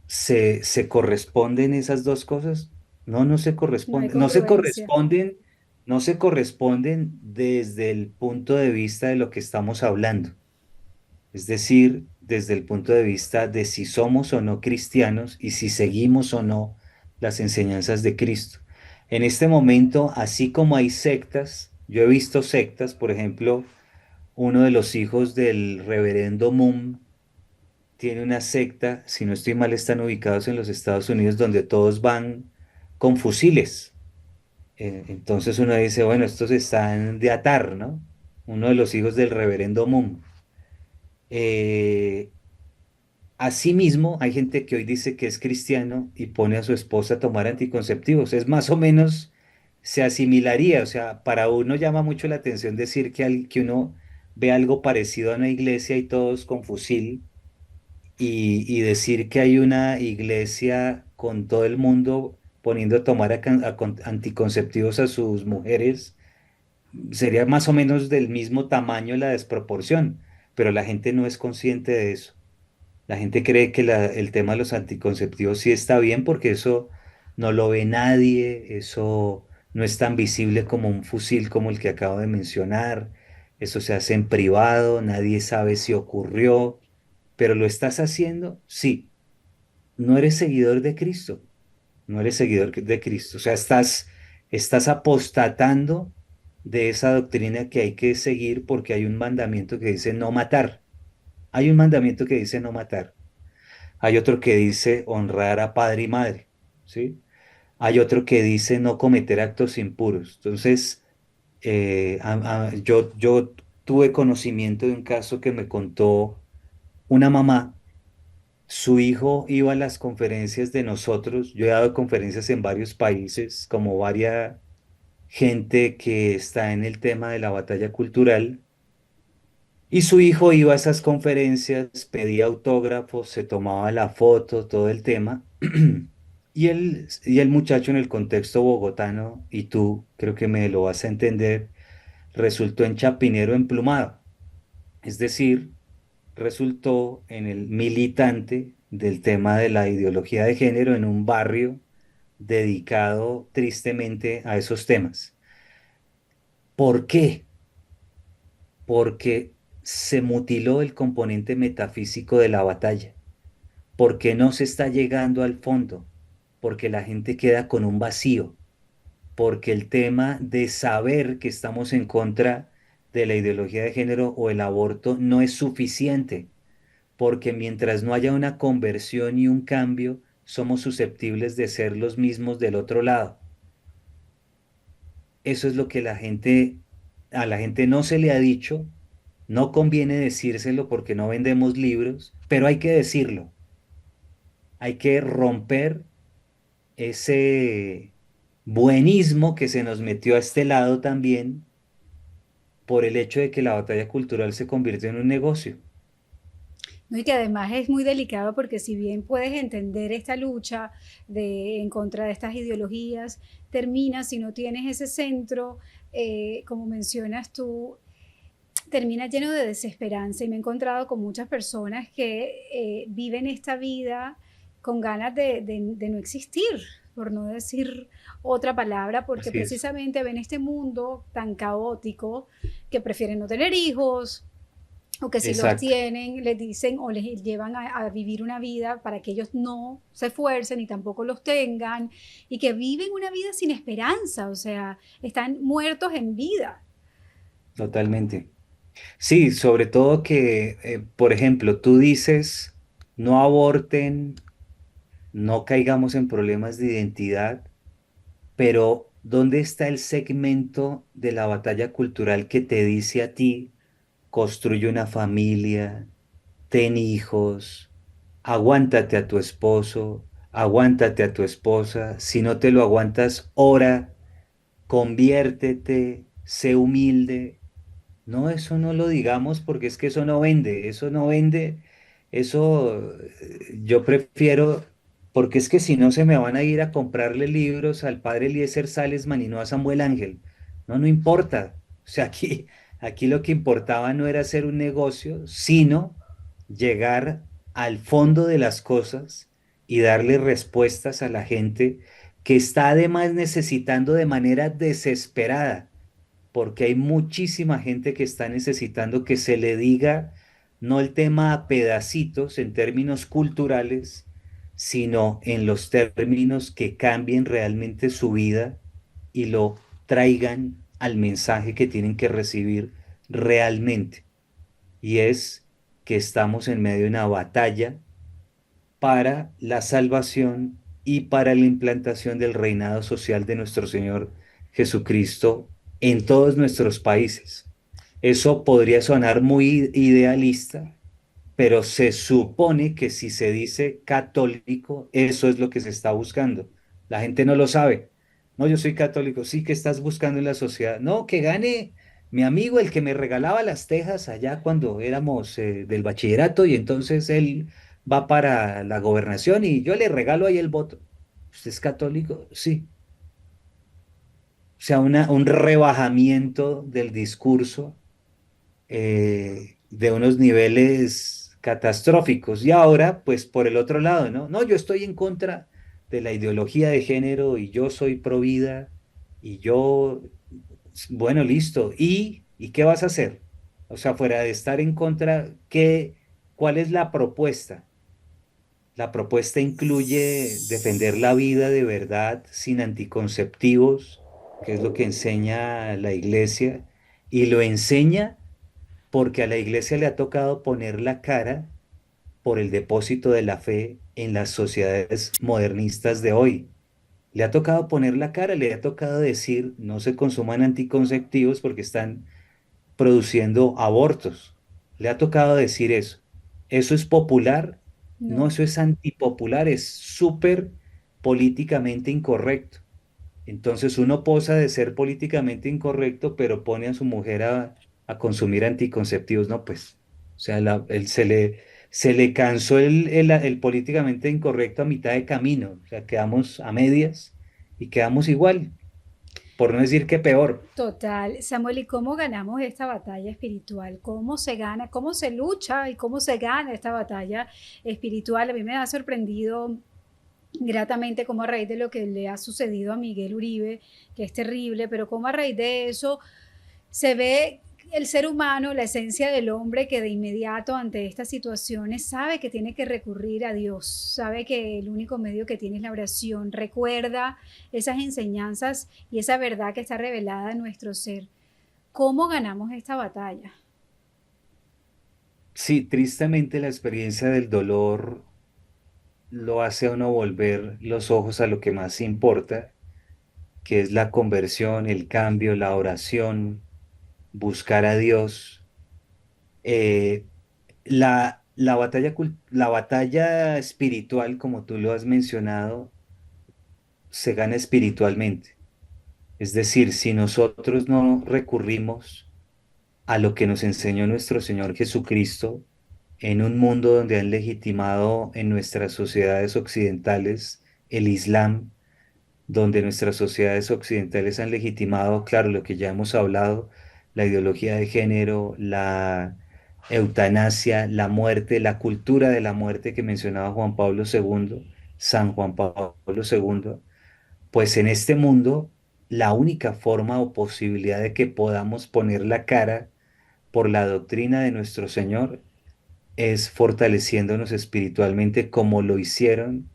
¿Se corresponden esas dos cosas? No, no se No hay corresponden, congruencia. no se corresponden desde el punto de vista de lo que estamos hablando. Es decir, desde el punto de vista de si somos o no cristianos y si seguimos o no las enseñanzas de Cristo. En este momento, así como hay sectas, yo he visto sectas, por ejemplo, uno de los hijos del reverendo Moon tiene una secta, si no estoy mal, están ubicados en los Estados Unidos, donde todos van con fusiles. Entonces uno dice, bueno, estos están de atar, ¿no? Uno de los hijos del reverendo Moon. Eh, Asimismo, hay gente que hoy dice que es cristiano y pone a su esposa a tomar anticonceptivos. Es más o menos, se asimilaría. O sea, para uno llama mucho la atención decir que uno ve algo parecido a una iglesia y todos con fusil y decir que hay una iglesia con todo el mundo poniendo a tomar anticonceptivos a sus mujeres. Sería más o menos del mismo tamaño la desproporción, pero la gente no es consciente de eso. La gente cree que el tema de los anticonceptivos sí está bien porque eso no lo ve nadie, eso no es tan visible como un fusil como el que acabo de mencionar, eso se hace en privado, nadie sabe si ocurrió, pero ¿lo estás haciendo? Sí, no eres seguidor de Cristo, no eres seguidor de Cristo, o sea, estás apostatando de esa doctrina que hay que seguir porque hay un mandamiento que dice no matar, hay un mandamiento que dice no matar. Hay otro que dice honrar a padre y madre, ¿sí? Hay otro que dice no cometer actos impuros. Entonces, yo tuve conocimiento de un caso que me contó una mamá. Su hijo iba a las conferencias de nosotros. Yo he dado conferencias en varios países, como varia gente que está en el tema de la batalla cultural. Y su hijo iba a esas conferencias, pedía autógrafos, se tomaba la foto, todo el tema. Y el muchacho en el contexto bogotano, y tú creo que me lo vas a entender, resultó en chapinero emplumado. Es decir, resultó en el militante del tema de la ideología de género en un barrio dedicado tristemente a esos temas. ¿Por qué? Porque se mutiló el componente metafísico de la batalla, porque no se está llegando al fondo, porque la gente queda con un vacío, porque el tema de saber que estamos en contra de la ideología de género o el aborto no es suficiente, porque mientras no haya una conversión y un cambio, somos susceptibles de ser los mismos del otro lado. Eso es lo que a la gente no se le ha dicho, no conviene decírselo porque no vendemos libros, pero hay que decirlo. Hay que romper ese buenismo que se nos metió a este lado también por el hecho de que la batalla cultural se convirtió en un negocio. ¿No? Y que además es muy delicado porque si bien puedes entender esta lucha en contra de estas ideologías, termina si no tienes ese centro, como mencionas tú, termina lleno de desesperanza y me he encontrado con muchas personas que viven esta vida con ganas de no existir, por no decir otra palabra, porque Así es. precisamente ven este mundo tan caótico que prefieren no tener hijos, o que si los Exacto. tienen, les dicen o les llevan a vivir una vida para que ellos no se esfuercen y tampoco los tengan, y que viven una vida sin esperanza, o sea, están muertos en vida. Totalmente. Sí, sobre todo que, por ejemplo, tú dices, no aborten, no caigamos en problemas de identidad, pero ¿dónde está el segmento de la batalla cultural que te dice a ti, construye una familia, ten hijos, aguántate a tu esposo, aguántate a tu esposa, si no te lo aguantas, ora, conviértete, sé humilde? No, eso no lo digamos porque es que eso no vende, eso no vende, eso yo prefiero, porque es que si no se me van a ir a comprarle libros al padre Eliezer Salesman y no a Samuel Ángel. No, no importa. O sea, aquí lo que importaba no era hacer un negocio, sino llegar al fondo de las cosas y darle respuestas a la gente que está además necesitando de manera desesperada porque hay muchísima gente que está necesitando que se le diga no el tema a pedacitos en términos culturales, sino en los términos que cambien realmente su vida y lo traigan al mensaje que tienen que recibir realmente. Y es que estamos en medio de una batalla para la salvación y para la implantación del reinado social de nuestro Señor Jesucristo en todos nuestros países. Eso podría sonar muy idealista, pero se supone que si se dice católico, eso es lo que se está buscando. La gente no lo sabe. No, yo soy católico. Sí, ¿que estás buscando en la sociedad? No, que gane mi amigo, el que me regalaba las tejas allá cuando éramos del bachillerato y entonces él va para la gobernación y yo le regalo ahí el voto. ¿Usted es católico? Sí. O sea, un rebajamiento del discurso de unos niveles catastróficos. Y ahora, pues por el otro lado, ¿no? No, yo estoy en contra de la ideología de género y yo soy pro vida y yo, bueno, listo. ¿Y qué vas a hacer? O sea, fuera de estar en contra, ¿cuál es la propuesta? La propuesta incluye defender la vida de verdad sin anticonceptivos, que es lo que enseña la iglesia, y lo enseña porque a la iglesia le ha tocado poner la cara por el depósito de la fe en las sociedades modernistas de hoy. Le ha tocado poner la cara, le ha tocado decir no se consuman anticonceptivos porque están produciendo abortos. Le ha tocado decir eso. ¿Eso es popular? No, No, eso es antipopular, es súper políticamente incorrecto. Entonces uno posa de ser políticamente incorrecto, pero pone a su mujer a consumir anticonceptivos. No, pues, o sea, se le cansó el políticamente incorrecto a mitad de camino. O sea, quedamos a medias y quedamos igual, por no decir que peor. total. Samuel, ¿y cómo ganamos esta batalla espiritual? ¿Cómo se gana? ¿Cómo se lucha y cómo se gana esta batalla espiritual? A mí me ha sorprendido gratamente cómo a raíz de lo que le ha sucedido a Miguel Uribe, que es terrible, pero cómo a raíz de eso se ve el ser humano, la esencia del hombre que de inmediato ante estas situaciones sabe que tiene que recurrir a Dios, sabe que el único medio que tiene es la oración, recuerda esas enseñanzas y esa verdad que está revelada en nuestro ser. ¿Cómo ganamos esta batalla? Sí, tristemente la experiencia del dolor lo hace a uno volver los ojos a lo que más importa, que es la conversión, el cambio, la oración, buscar a Dios. Eh, la batalla espiritual, como tú lo has mencionado, se gana espiritualmente. Es decir, si nosotros no recurrimos a lo que nos enseñó nuestro Señor Jesucristo en un mundo donde han legitimado en nuestras sociedades occidentales el Islam, donde nuestras sociedades occidentales han legitimado, claro, lo que ya hemos hablado, la ideología de género, la eutanasia, la muerte, la cultura de la muerte que mencionaba Juan Pablo II, San Juan Pablo II, pues en este mundo la única forma o posibilidad de que podamos poner la cara por la doctrina de nuestro Señor es fortaleciéndonos espiritualmente como lo hicieron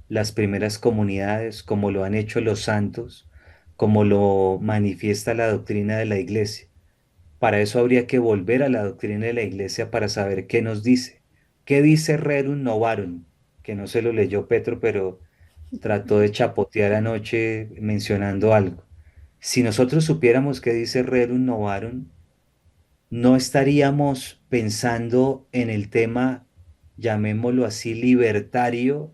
las primeras comunidades, como lo han hecho los santos, como lo manifiesta la doctrina de la iglesia. Para eso habría que volver a la doctrina de la iglesia para saber qué nos dice. ¿Qué dice Rerum Novarum? Que no se lo leyó Petro, pero trató de chapotear anoche mencionando algo. Si nosotros supiéramos qué dice Rerum Novarum, no estaríamos pensando en el tema, llamémoslo así, libertario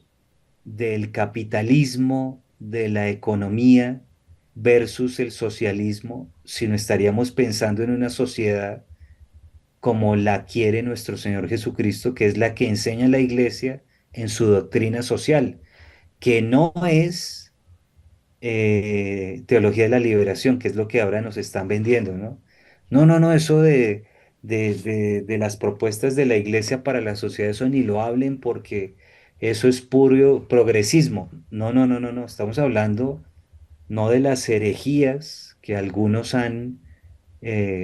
del capitalismo, de la economía versus el socialismo, sino estaríamos pensando en una sociedad como la quiere nuestro Señor Jesucristo, que es la que enseña la iglesia en su doctrina social, que no es teología de la liberación, que es lo que ahora nos están vendiendo, ¿no? No, no, no, eso de las propuestas de la iglesia para la sociedad, eso ni lo hablen porque eso es puro progresismo. No, no, no, no, no, estamos hablando no de las herejías que algunos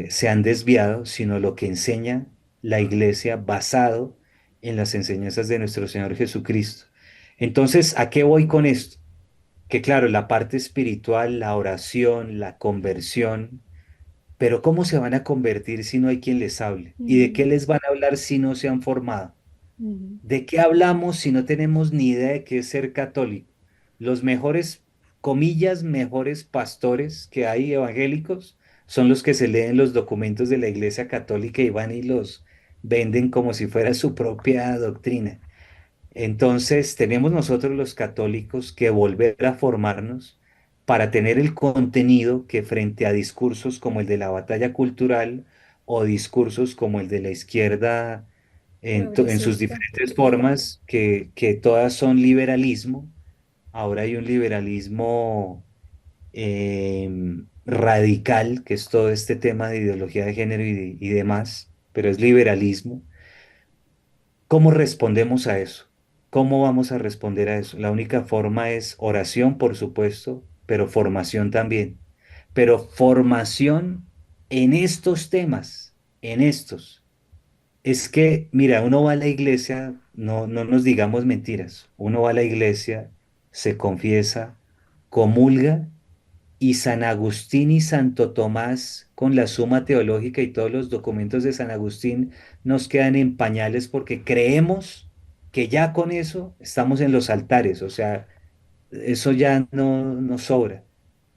se han desviado, sino lo que enseña la iglesia basado en las enseñanzas de nuestro Señor Jesucristo. Entonces, ¿a qué voy con esto? Que claro, la parte espiritual, la oración, la conversión, pero ¿cómo se van a convertir si no hay quien les hable? ¿Y de qué Ujú, les van a hablar si no se han formado? ujú. ¿De qué hablamos si no tenemos ni idea de qué es ser católico? Los mejores, comillas, mejores pastores que hay evangélicos son los que se leen los documentos de la Iglesia Católica y van y los venden como si fuera su propia doctrina. Entonces, tenemos nosotros los católicos que volver a formarnos para tener el contenido que frente a discursos como el de la batalla cultural o discursos como el de la izquierda en sus Progresista. diferentes formas, que todas son liberalismo. Ahora hay un liberalismo radical, que es todo este tema de ideología de género y demás, pero es liberalismo. ¿Cómo respondemos a eso? ¿Cómo vamos a responder a eso? La única forma es oración, por supuesto, pero formación también. Pero formación en estos temas, en estos. Es que, mira, uno va a la iglesia, no nos digamos mentiras, uno va a la iglesia, se confiesa, comulga y San Agustín y Santo Tomás, con la Suma Teológica y todos los documentos de San Agustín, nos quedan en pañales porque creemos que ya con eso estamos en los altares, o sea, eso ya no nos sobra.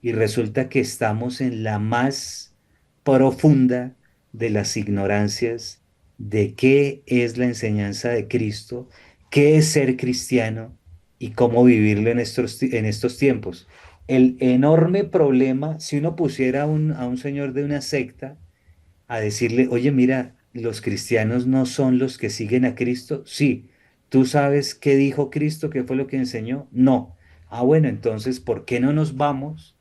Y resulta que estamos en la más profunda de las ignorancias de qué es la enseñanza de Cristo, qué es ser cristiano y cómo vivirlo en estos tiempos. El enorme problema, si uno pusiera a un señor de una secta a decirle, oye, mira, los cristianos no son los que siguen a Cristo. Sí, ¿tú sabes qué dijo Cristo? ¿Qué fue lo que enseñó? No. Ah, bueno, entonces, ¿por qué no nos vamos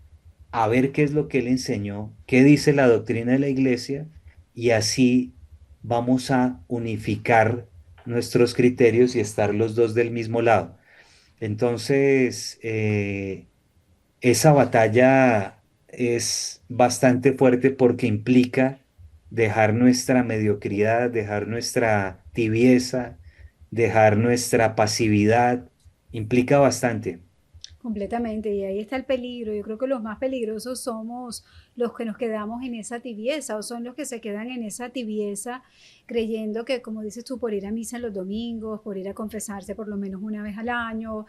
a ver qué es lo que él enseñó? ¿Qué dice la doctrina de la iglesia? Y así vamos a unificar nuestros criterios y estar los dos del mismo lado. Entonces, esa batalla es bastante fuerte porque implica dejar nuestra mediocridad, dejar nuestra tibieza, dejar nuestra pasividad. Implica bastante. Completamente, y ahí está el peligro. Yo creo que los más peligrosos somos los que nos quedamos en esa tibieza, o son los que se quedan en esa tibieza creyendo que, como dices tú, por ir a misa los domingos, por ir a confesarse por lo menos una vez al año,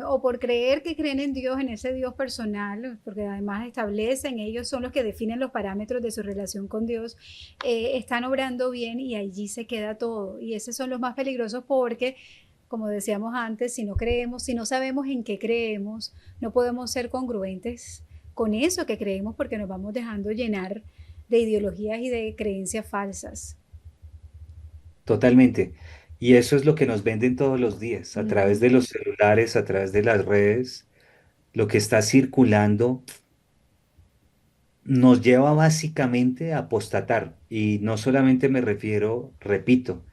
o por creer que creen en Dios, en ese Dios personal, porque además establecen, ellos son los que definen los parámetros de su relación con Dios, están obrando bien y allí se queda todo. Y esos son los más peligrosos porque, como decíamos antes, si no creemos, si no sabemos en qué creemos, no podemos ser congruentes con eso que creemos porque nos vamos dejando llenar de ideologías y de creencias falsas. Totalmente. Y eso es lo que nos venden todos los días, a través Ujú. de los celulares, a través de las redes, lo que está circulando nos lleva básicamente a apostatar. Y no solamente me refiero, repito,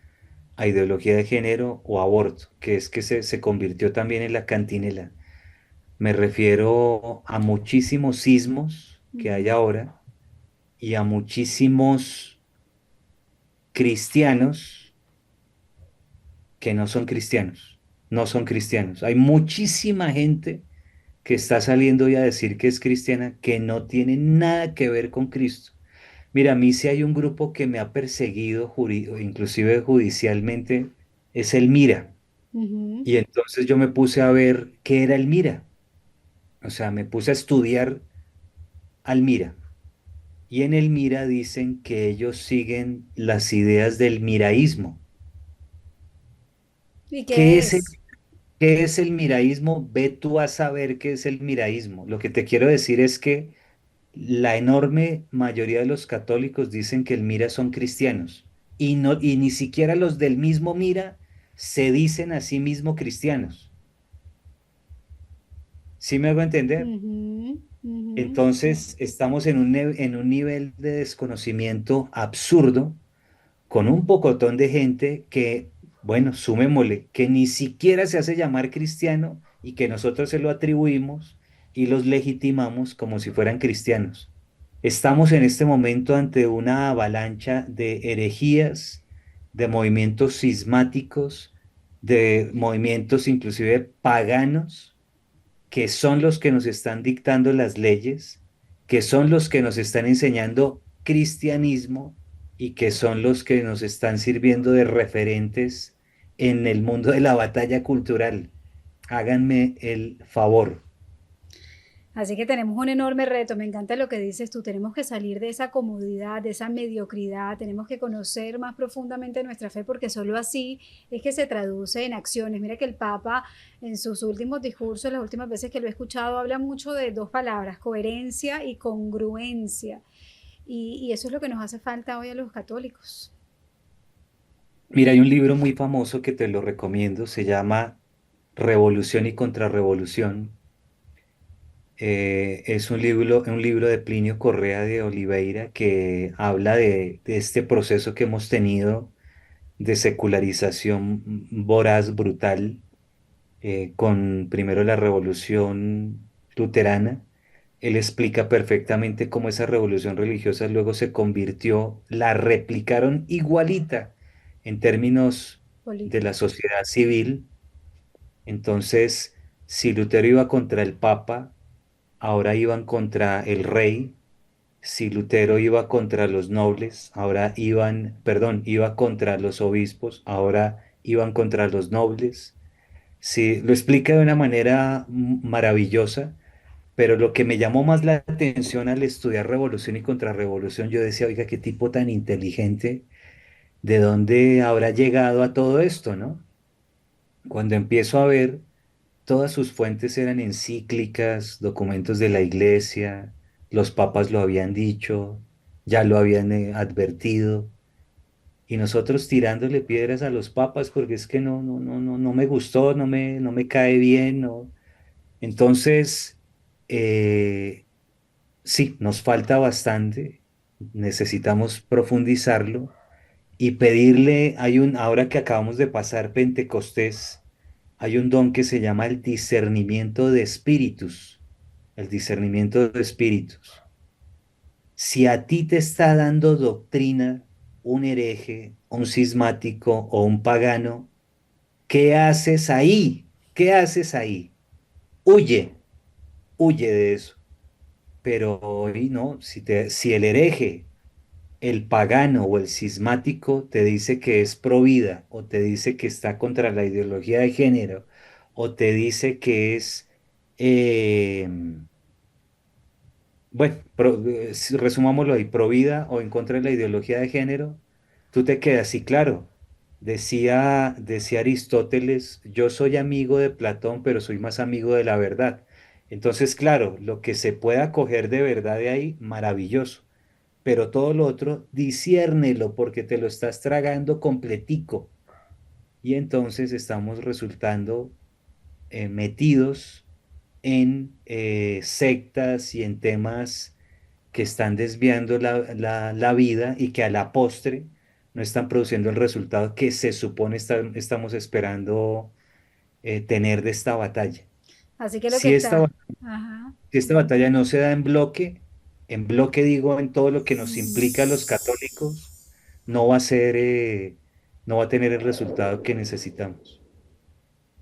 a ideología de género o aborto, que es que se convirtió también en la cantinela. Me refiero a muchísimos sismos que hay Ujú. ahora y a muchísimos cristianos que no son cristianos, no son cristianos. Hay muchísima gente que está saliendo hoy a decir que es cristiana que no tiene nada que ver con Cristo. Mira, a mí sí hay un grupo que me ha perseguido, inclusive judicialmente, es el Mira. Ujú. Y entonces yo me puse a ver qué era el Mira. O sea, me puse a estudiar al Mira. Y en el Mira dicen que ellos siguen las ideas del miraísmo. ¿Y ¿Qué qué es el, es? qué es el miraísmo? Ve tú a saber qué es el miraísmo. Lo que te quiero decir es que la enorme mayoría de los católicos dicen que el Mira son cristianos y, no, y ni siquiera los del mismo Mira se dicen a sí mismo cristianos. ¿Sí me hago entender? Ujú, ujú. Entonces estamos en un nivel de desconocimiento absurdo con un pocotón de gente que, bueno, sumémosle, que ni siquiera se hace llamar cristiano y que nosotros se lo atribuimos y los legitimamos como si fueran cristianos. Estamos en este momento ante una avalancha de herejías, de movimientos cismáticos, de movimientos inclusive paganos, que son los que nos están dictando las leyes, que son los que nos están enseñando cristianismo y que son los que nos están sirviendo de referentes en el mundo de la batalla cultural. Háganme el favor. Así que tenemos un enorme reto, me encanta lo que dices tú, tenemos que salir de esa comodidad, de esa mediocridad, tenemos que conocer más profundamente nuestra fe porque solo así es que se traduce en acciones. Mira que el Papa en sus últimos discursos, las últimas veces que lo he escuchado, habla mucho de dos palabras, coherencia y congruencia. Y eso es lo que nos hace falta hoy a los católicos. Mira, hay un libro muy famoso que te lo recomiendo, se llama Revolución y Contrarrevolución. Es un libro de Plinio Correa de Oliveira que habla de este proceso que hemos tenido de secularización voraz, brutal, con primero la revolución luterana. Él explica perfectamente cómo esa revolución religiosa luego se convirtió, la replicaron igualita en términos de la Políticos. sociedad civil. Entonces, si Lutero iba contra el Papa, ahora iban contra el rey. Si Lutero iba contra los nobles, ahora iban, perdón, iba contra los obispos, ahora iban contra los nobles. Sí, lo explica de una manera maravillosa, pero lo que me llamó más la atención al estudiar revolución y contrarrevolución, yo decía, oiga, qué tipo tan inteligente, ¿de dónde habrá llegado a todo esto, no? Cuando empiezo a ver, todas sus fuentes eran encíclicas, documentos de la iglesia, los papas lo habían dicho, ya lo habían advertido, y nosotros tirándole piedras a los papas porque es que no me gustó, no me cae bien, no. Entonces, eh, sí, nos falta bastante, necesitamos profundizarlo y pedirle, ahora que acabamos de pasar Pentecostés, hay un don que se llama el discernimiento de espíritus, el discernimiento de espíritus. Si a ti te está dando doctrina un hereje, un cismático o un pagano, ¿qué haces ahí? ¿Qué haces ahí? Huye, huye de eso. Pero hoy no, si el hereje, el pagano o el cismático te dice que es pro vida o te dice que está contra la ideología de género o te dice que es, eh, bueno, si resumámoslo ahí, pro vida o en contra de la ideología de género, tú te quedas, y claro, decía Aristóteles, yo soy amigo de Platón, pero soy más amigo de la verdad. Entonces, claro, lo que se pueda coger de verdad de ahí, maravilloso, pero todo lo otro, disciérnelo porque te lo estás tragando completico. Y entonces estamos resultando metidos en sectas y en temas que están desviando la vida y que a la postre no están produciendo el resultado que se supone estamos esperando tener de esta batalla. Así que lo que Si esta, está, ba- ajá. si esta batalla no se da en bloque digo, en todo lo que nos implica a los católicos, no va a ser, no va a tener el resultado que necesitamos.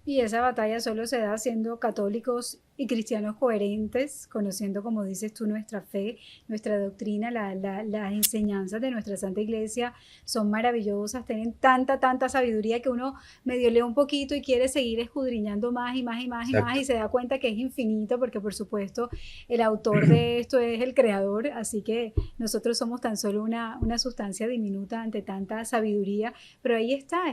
Y esa batalla solo se da siendo católicos y cristianos coherentes, conociendo, como dices tú, nuestra fe, nuestra doctrina, las enseñanzas de nuestra Santa Iglesia son maravillosas, tienen tanta sabiduría que uno medio lee un poquito y quiere seguir escudriñando más y más y más y más Exacto. y se da cuenta que es infinito porque por supuesto el autor de esto es el creador, así que nosotros somos tan solo una sustancia diminuta ante tanta sabiduría, pero ahí está,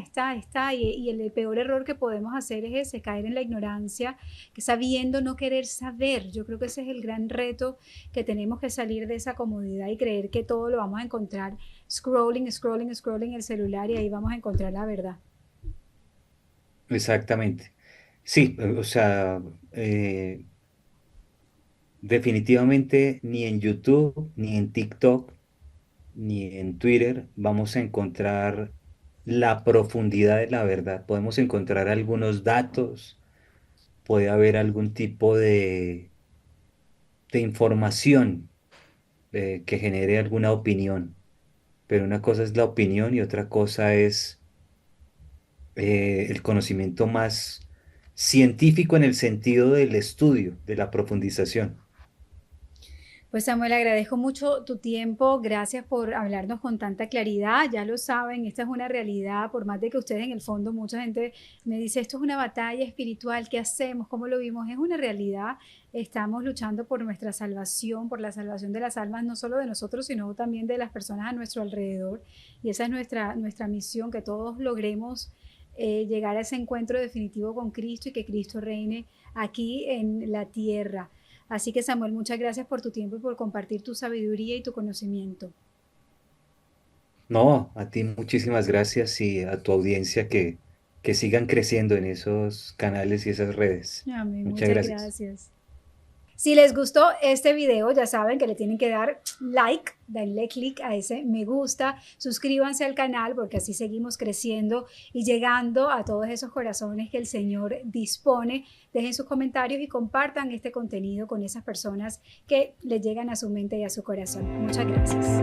y el peor error que podemos hacer es ese, caer en la ignorancia, que sabiendo no querer saber. Yo creo que ese es el gran reto, que tenemos que salir de esa comodidad y creer que todo lo vamos a encontrar scrolling el celular y ahí vamos a encontrar la verdad. Exactamente. Sí, o sea, definitivamente ni en YouTube, ni en TikTok, ni en Twitter vamos a encontrar la profundidad de la verdad. Podemos encontrar algunos datos, puede haber algún tipo de información que genere alguna opinión, pero una cosa es la opinión y otra cosa es el conocimiento más científico en el sentido del estudio, de la profundización. Pues Samuel, agradezco mucho tu tiempo, gracias por hablarnos con tanta claridad, ya lo saben, esta es una realidad, por más de que ustedes en el fondo, mucha gente me dice, esto es una batalla espiritual, ¿qué hacemos? ¿Cómo lo vimos? Es una realidad, estamos luchando por nuestra salvación, por la salvación de las almas, no solo de nosotros, sino también de las personas a nuestro alrededor, y esa es nuestra misión, que todos logremos llegar a ese encuentro definitivo con Cristo y que Cristo reine aquí en la tierra. Así que Samuel, muchas gracias por tu tiempo y por compartir tu sabiduría y tu conocimiento. No, a ti muchísimas gracias y a tu audiencia que sigan creciendo en esos canales y esas redes. Amén, Muchas muchas gracias. gracias. Si les gustó este video, ya saben que le tienen que dar like, denle click a ese me gusta, suscríbanse al canal porque así seguimos creciendo y llegando a todos esos corazones que el Señor dispone. Dejen sus comentarios y compartan este contenido con esas personas que le llegan a su mente y a su corazón. Muchas gracias.